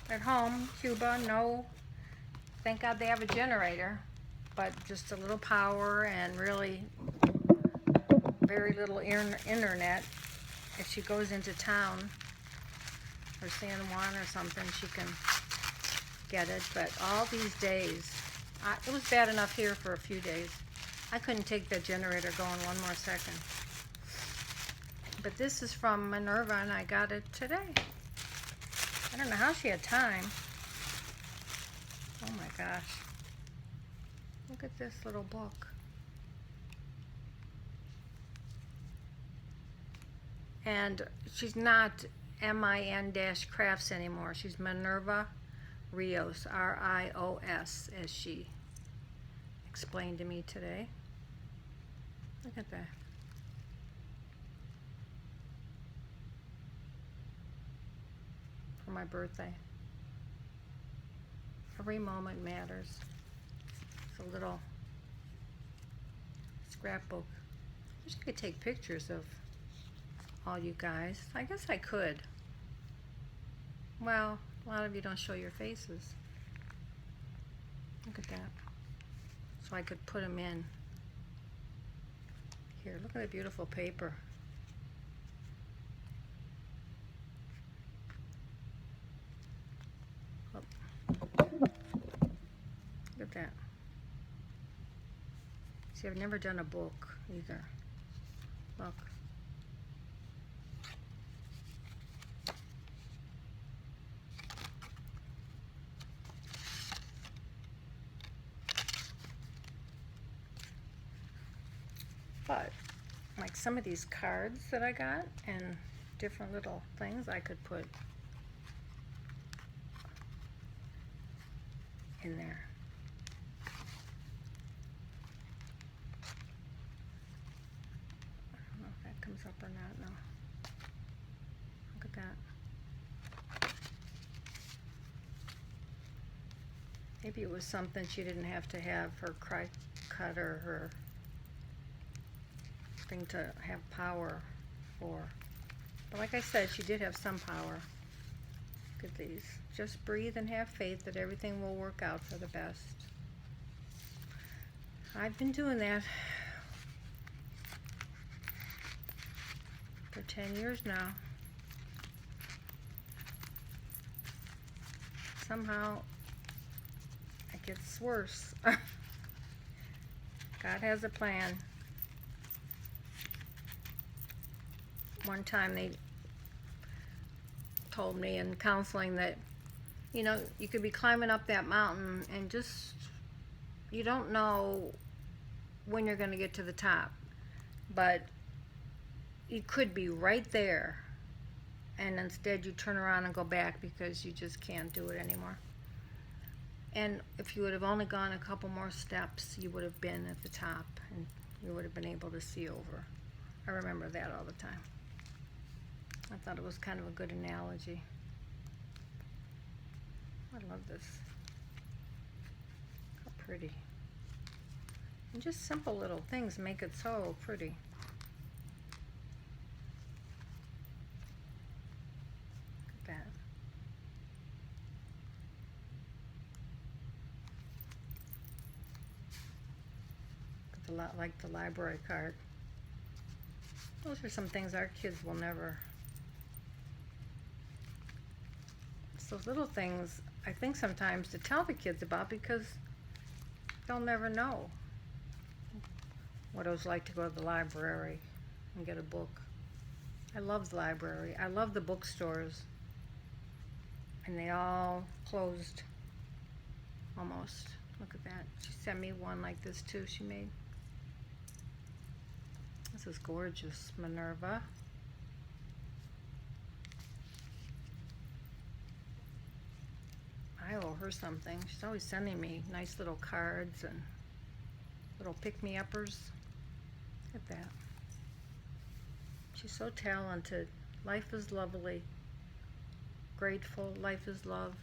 at home, Cuba. No, thank God they have a generator, but just a little power and really very little internet. If she goes into town or San Juan or something, she can get it. But all these days, it was bad enough here for a few days. I couldn't take that generator going one more second. But this is from Minerva, and I got it today. I don't know how she had time. Oh my gosh. Look at this little book. And she's not MIN-crafts anymore. She's Minerva Rios, R-I-O-S, as she explained to me today. Look at that. For my birthday. Every moment matters. It's a little scrapbook. I wish I could take pictures of all you guys. I guess I could. Well, a lot of you don't show your faces. Look at that. So I could put them in. Here, look at the beautiful paper. Look at that. See, I've never done a book either. Look. But like some of these cards that I got and different little things I could put in there. I don't know if that comes up or not. No. Look at that. Maybe it was something she didn't have to have her cry cut or her thing to have power for. But like I said, she did have some power. Look at these. Just breathe and have faith that everything will work out for the best. I've been doing that for 10 years now. Somehow it gets worse. God has a plan. One time they told me in counseling that, you know, you could be climbing up that mountain and just, you don't know when you're going to get to the top, but you could be right there, and instead you turn around and go back because you just can't do it anymore. And if you would have only gone a couple more steps, you would have been at the top and you would have been able to see over. I remember that all the time. I thought it was kind of a good analogy. I love this. How pretty. And just simple little things make it so pretty. Look at that. It's a lot like the library card. Those are some things our kids will never. Those little things I think sometimes to tell the kids about, because they'll never know what it was like to go to the library and get a book. I love the library. I love the bookstores, and they all closed almost. Look at that. She sent me one like this too she made. This is gorgeous. Minerva. I owe her something. She's always sending me nice little cards and little pick-me-uppers. Look at that. She's so talented. Life is lovely. Grateful. Life is love.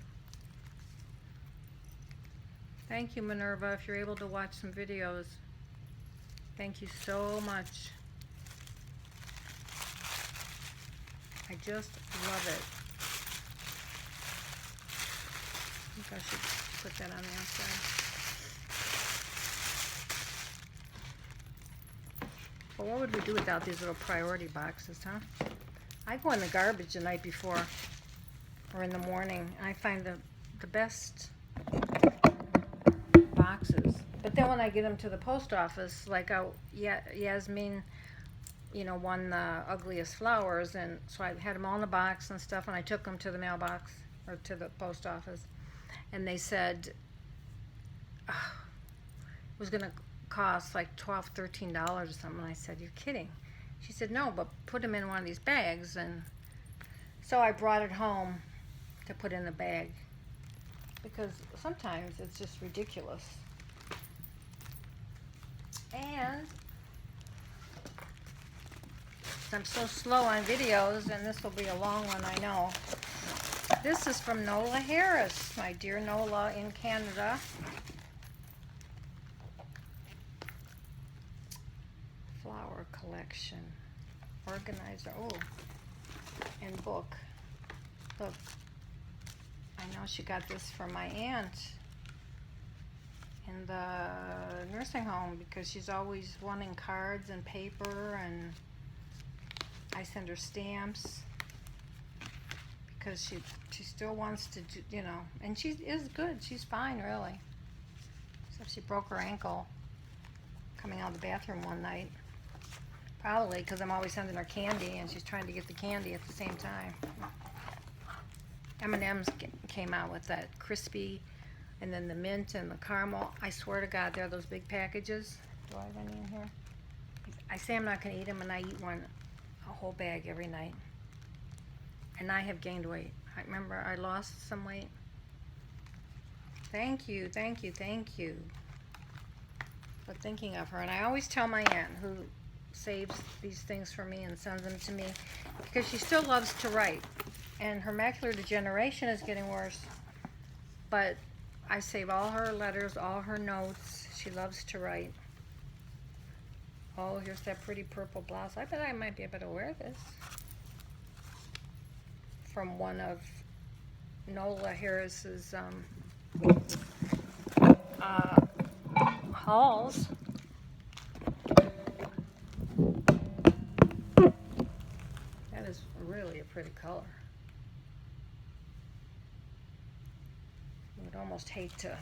Thank you, Minerva, if you're able to watch some videos. Thank you so much. I just love it. I think I should put that on the outside. Well, what would we do without these little priority boxes, huh? I go in the garbage the night before or in the morning, and I find the best boxes. But then when I get them to the post office, like Yasmin, you know, won the ugliest flowers, and so I had them all in a box and stuff, and I took them to the mailbox or to the post office. And they said it was going to cost like $12, $13 or something. And I said, "You're kidding." She said, "No, but put them in one of these bags." And so I brought it home to put in the bag, because sometimes it's just ridiculous. And I'm so slow on videos, and this will be a long one, I know. This is from Nola Harris, my dear Nola in Canada. Flower collection. Organizer. Oh, and book. Look. I know she got this for my aunt in the nursing home, because she's always wanting cards and paper, and I send her stamps. Because she still wants to do, you know, and she is good. She's fine, really. Except she broke her ankle coming out of the bathroom one night. Probably because I'm always sending her candy and she's trying to get the candy at the same time. M&M's came out with that crispy and then the mint and the caramel. I swear to God, they're those big packages. Do I have any in here? I say I'm not going to eat them, and I eat a whole bag every night. And I have gained weight. I remember I lost some weight. Thank you, thank you, thank you for thinking of her. And I always tell my aunt, who saves these things for me and sends them to me, because she still loves to write. And her macular degeneration is getting worse. But I save all her letters, all her notes. She loves to write. Oh, here's that pretty purple blouse. I bet I might be able to wear this. From one of Nola Harris's hauls. That is really a pretty color. I would almost hate to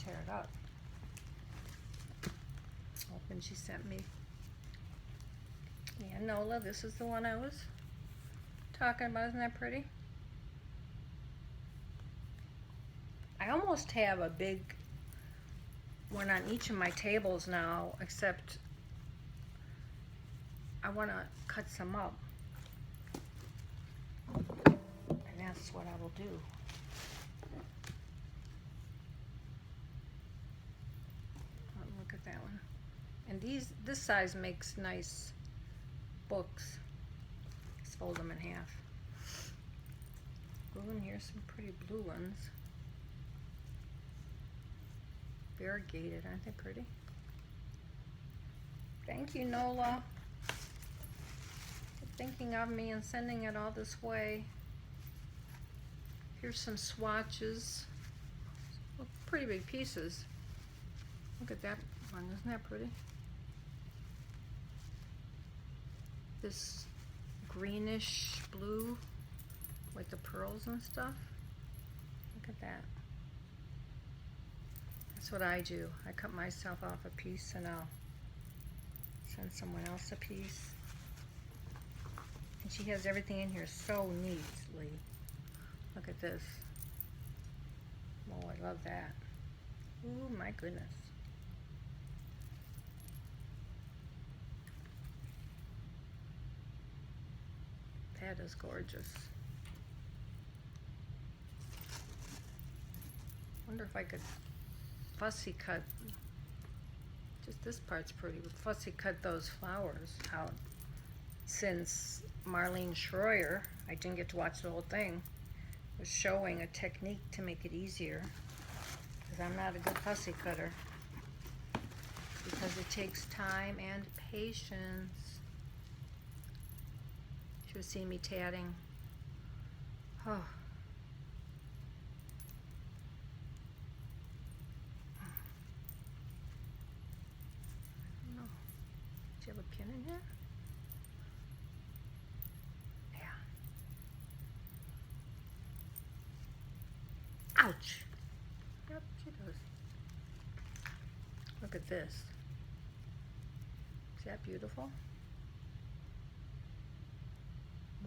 tear it up. Open she sent me. Yeah, Nola, this is the one I was talking about. Isn't that pretty? I almost have a big one on each of my tables now, except I want to cut some up. And that's what I will do. Oh, look at that one. And this size makes nice books. Let's fold them in half. Oh, and here's some pretty blue ones. Variegated, aren't they pretty? Thank you, Nola, for thinking of me and sending it all this way. Here's some swatches. Well, pretty big pieces. Look at that one, isn't that pretty? This greenish blue with the pearls and stuff. Look at that. That's what I do. I cut myself off a piece and I'll send someone else a piece. And she has everything in here so neatly. Look at this. Oh, I love that. Ooh, my goodness. That is gorgeous. Wonder if I could fussy cut, just this part's pretty, but fussy cut those flowers out. Since Marlene Schroyer, I didn't get to watch the whole thing, was showing a technique to make it easier, because I'm not a good fussy cutter, because it takes time and patience. Should have seen me tatting. Oh. Do you have a pin in here? Yeah. Ouch. Yep, she does. Look at this. Is that beautiful?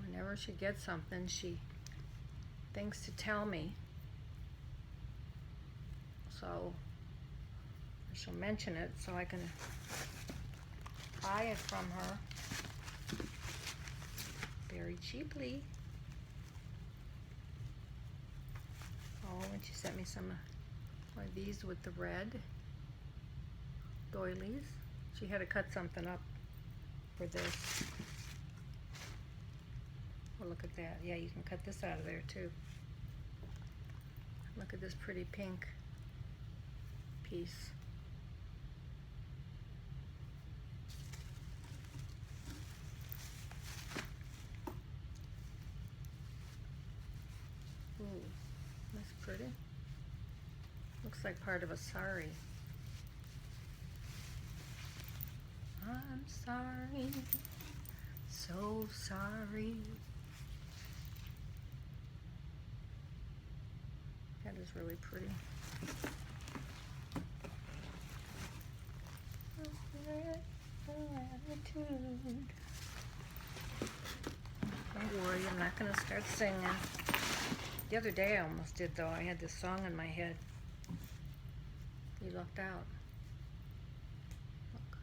Whenever she gets something, she thinks to tell me. So she'll mention it so I can buy it from her very cheaply. Oh, and she sent me some of these with the red doilies. She had to cut something up for this. Oh, look at that. Yeah, you can cut this out of there too. Look at this pretty pink piece. Ooh, that's pretty. Looks like part of a sari. I'm sorry, so sorry. That is really pretty. attitude. Don't worry, I'm not gonna start singing. The other day I almost did though. I had this song in my head. You lucked out. Look.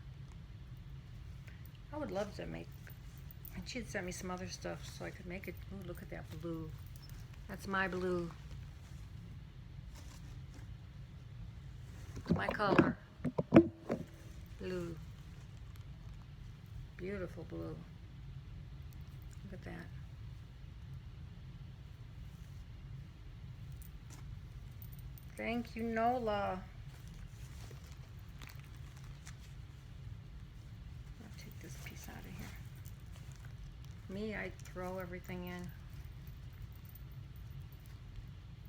I would love to make, and she'd sent me some other stuff so I could make it. Ooh, look at that blue. That's my blue. My color. Blue. Beautiful blue. Look at that. Thank you, Nola. I'll take this piece out of here. Me, I throw everything in.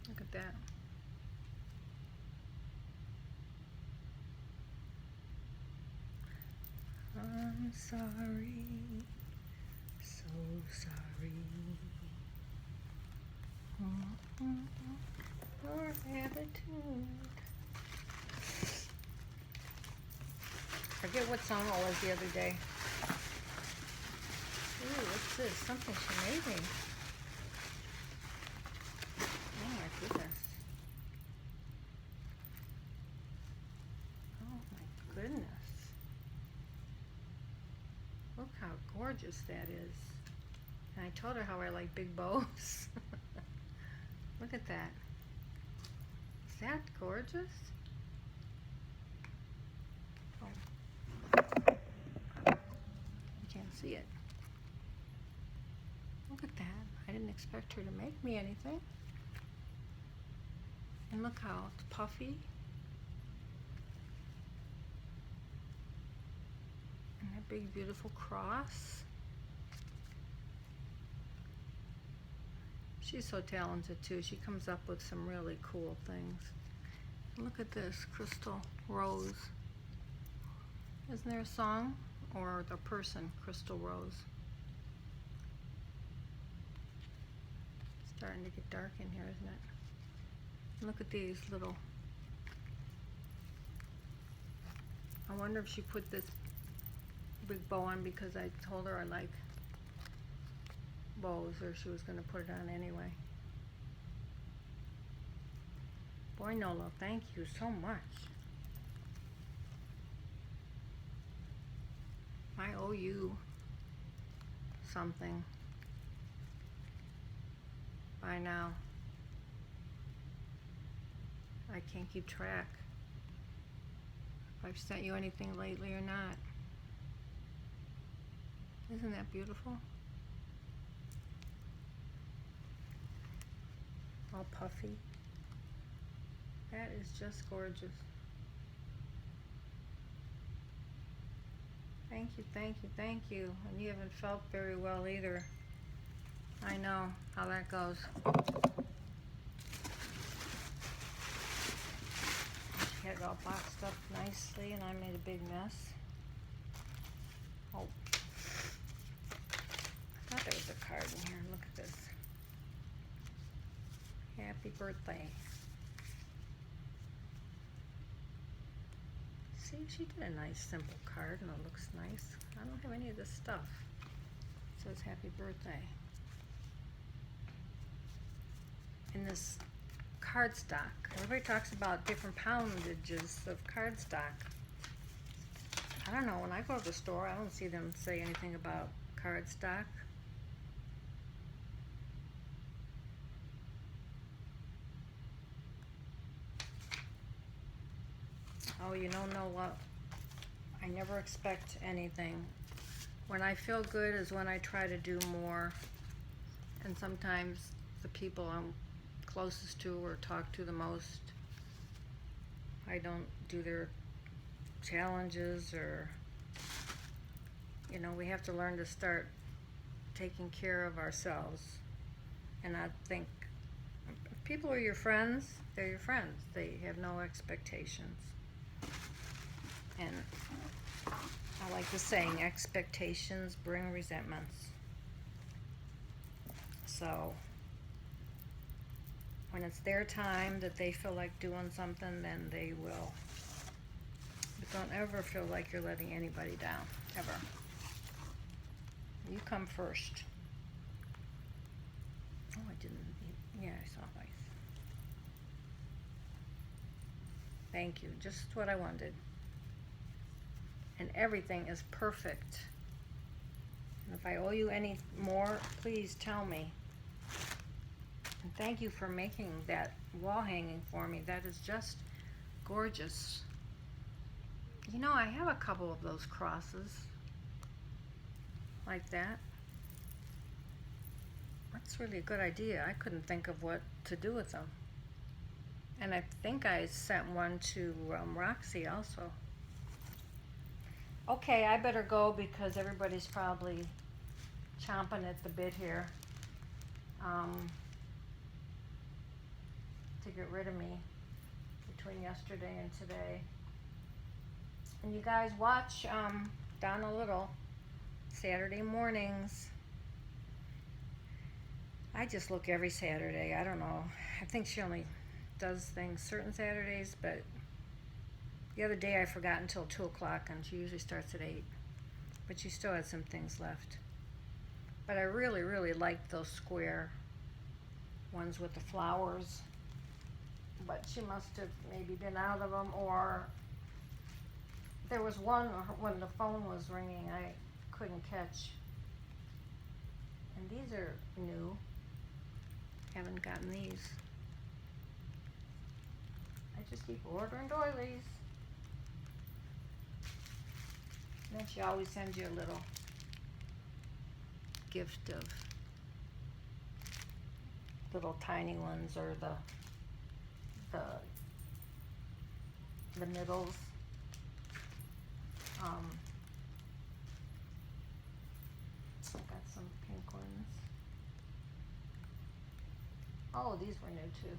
Look at that. I'm sorry, so sorry. Your attitude. Forget what song it was the other day. Ooh, what's this? Something she made me. Oh my goodness. Oh my goodness. Look how gorgeous that is. And I told her how I like big bows. Look at that. Is that gorgeous? Oh. You can't see it. Look at that. I didn't expect her to make me anything. And look how it's puffy. And that big beautiful cross. She's so talented too. She comes up with some really cool things. Look at this crystal rose. Isn't there a song? Or the person, Crystal Rose. It's starting to get dark in here, isn't it? Look at these little. I wonder if she put this big bow on because I told her I like bows, or she was going to put it on anyway. Boy, Nola, thank you so much. I owe you something by now. I can't keep track if I've sent you anything lately or not. Isn't that beautiful? All puffy. That is just gorgeous. Thank you, thank you, thank you. And you haven't felt very well either. I know how that goes. She had it all boxed up nicely and I made a big mess. Oh. I thought there was a card in here. Look at this. Happy birthday. See, she did a nice simple card and it looks nice. I don't have any of this stuff. It says happy birthday. In this cardstock, everybody talks about different poundages of cardstock. I don't know, when I go to the store, I don't see them say anything about cardstock. Oh, you don't know what? I never expect anything. When I feel good is when I try to do more. And sometimes the people I'm closest to or talk to the most, I don't do their challenges, or, you know, we have to learn to start taking care of ourselves. And I think if people are your friends, they're your friends. They have no expectations. And I like the saying, expectations bring resentments. So when it's their time that they feel like doing something, then they will. But don't ever feel like you're letting anybody down, ever. You come first. Oh, I didn't. Yeah, I saw ice. Thank you. Just what I wanted. And everything is perfect. And if I owe you any more, please tell me. And thank you for making that wall hanging for me. That is just gorgeous. You know, I have a couple of those crosses like that. That's really a good idea. I couldn't think of what to do with them. And I think I sent one to Roxy also. Okay, I better go because everybody's probably chomping at the bit here to get rid of me between yesterday and today. And you guys watch Donna Little Saturday mornings. I just look every Saturday. I don't know. I think she only does things certain Saturdays, but the other day I forgot until 2 o'clock, and she usually starts at 8. But she still had some things left. But I really, really liked those square ones with the flowers. But she must have maybe been out of them, or there was one when the phone was ringing I couldn't catch. And these are new. Haven't gotten these. I just keep ordering doilies. And then she always sends you a little gift of little tiny ones, or the middles. Got some pink ones. Oh, these were new too.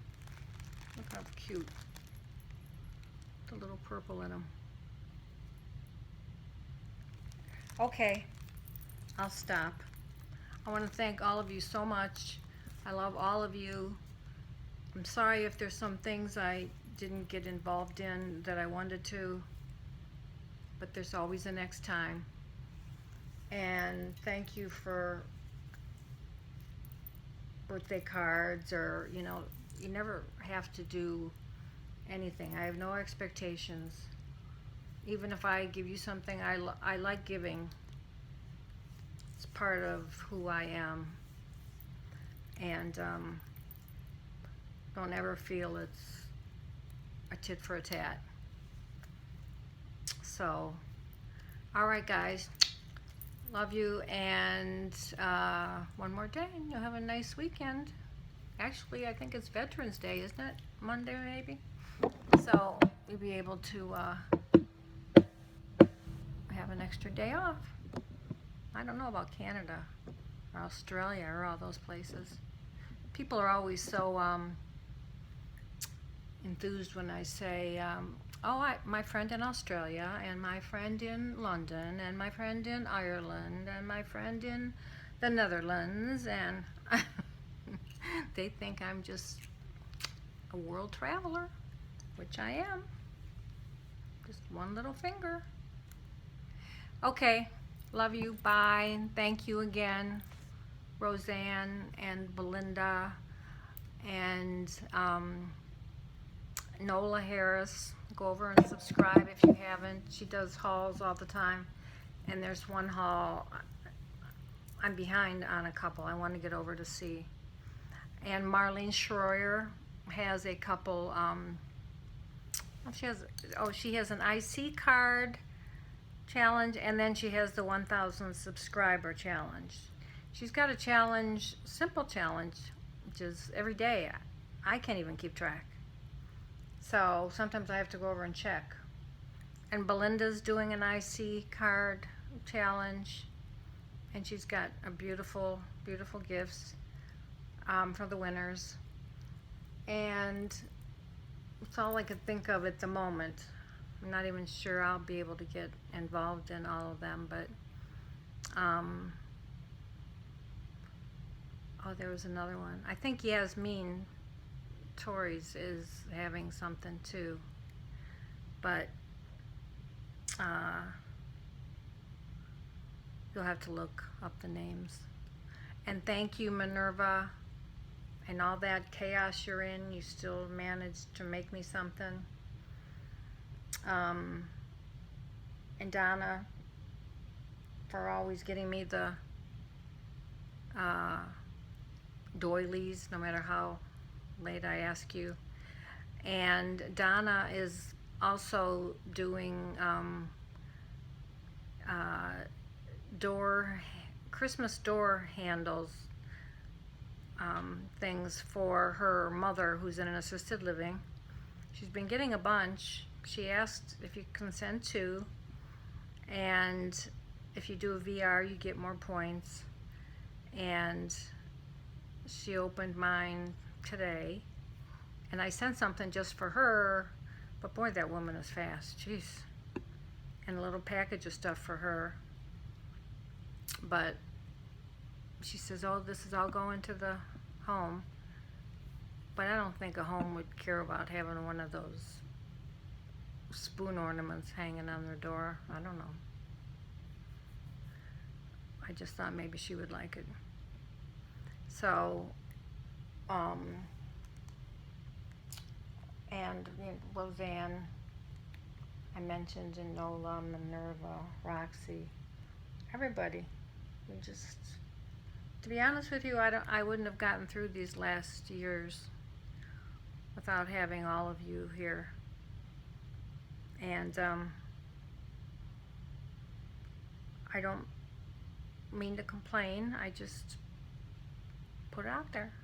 Look how cute. The little purple in them. Okay, I'll stop. I want to thank all of you so much. I love all of you. I'm sorry if there's some things I didn't get involved in that I wanted to, but there's always a next time. And thank you for birthday cards, or, you know, you never have to do anything. I have no expectations. Even if I give you something, I like giving. It's part of who I am. And don't ever feel it's a tit for a tat. So, all right, guys. Love you, and one more day, and you'll have a nice weekend. Actually, I think it's Veterans Day, isn't it? Monday, maybe? So, you'll be able to have an extra day off. I don't know about Canada or Australia or all those places. People are always so enthused when I say, my friend in Australia, and my friend in London, and my friend in Ireland, and my friend in the Netherlands, and they think I'm just a world traveler, which I am. Just one little finger. Okay, love you, bye. Thank you again, Rosanne and Belinda and Nola Harris. Go over and subscribe if you haven't. She does hauls all the time, and there's one haul I'm behind on a couple I want to get over to see. And Marlene Schroyer has a couple. She has an IC card challenge, and then she has the 1,000 subscriber challenge. She's got a challenge, simple challenge, which is every day. I can't even keep track. So sometimes I have to go over and check. And Belinda's doing an IC card challenge, and she's got a beautiful, beautiful gifts for the winners. And it's all I could think of at the moment. I'm not even sure I'll be able to get involved in all of them, but there was another one. I think Yasmin Torres is having something too, but You'll have to look up the names. And thank you, Minerva. And all that chaos you're in, you still managed to make me something. And Donna, for always getting me the doilies, no matter how late I ask you. And Donna is also doing Christmas door handles things for her mother who's in an assisted living. She's been getting a bunch. She asked if you can send 2, and if you do a VR you get more points, and she opened mine today, and I sent something just for her, but boy, that woman is fast. Jeez. And a little package of stuff for her, but she says, oh, this is all going to the home. But I don't think a home would care about having one of those spoon ornaments hanging on their door. I don't know. I just thought maybe she would like it. So, and Rosanne, I mentioned, in Nola, Minerva, Roxy, everybody. We just, to be honest with you, I wouldn't have gotten through these last years without having all of you here. And I don't mean to complain. I just put it out there,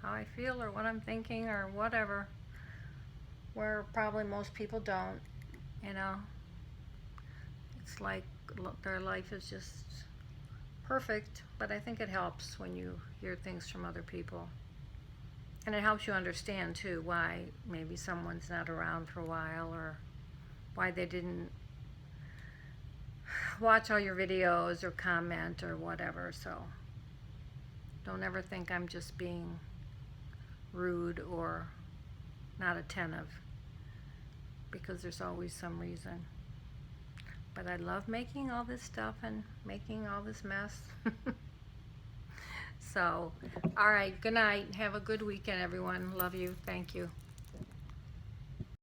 how I feel or what I'm thinking or whatever, where probably most people don't, you know. It's like their life is just perfect, but I think it helps when you hear things from other people. And it helps you understand too why maybe someone's not around for a while, or why they didn't watch all your videos or comment or whatever. So don't ever think I'm just being rude or not attentive, because there's always some reason. But I love making all this stuff and making all this mess. So, all right, good night. Have a good weekend, everyone. Love you. Thank you.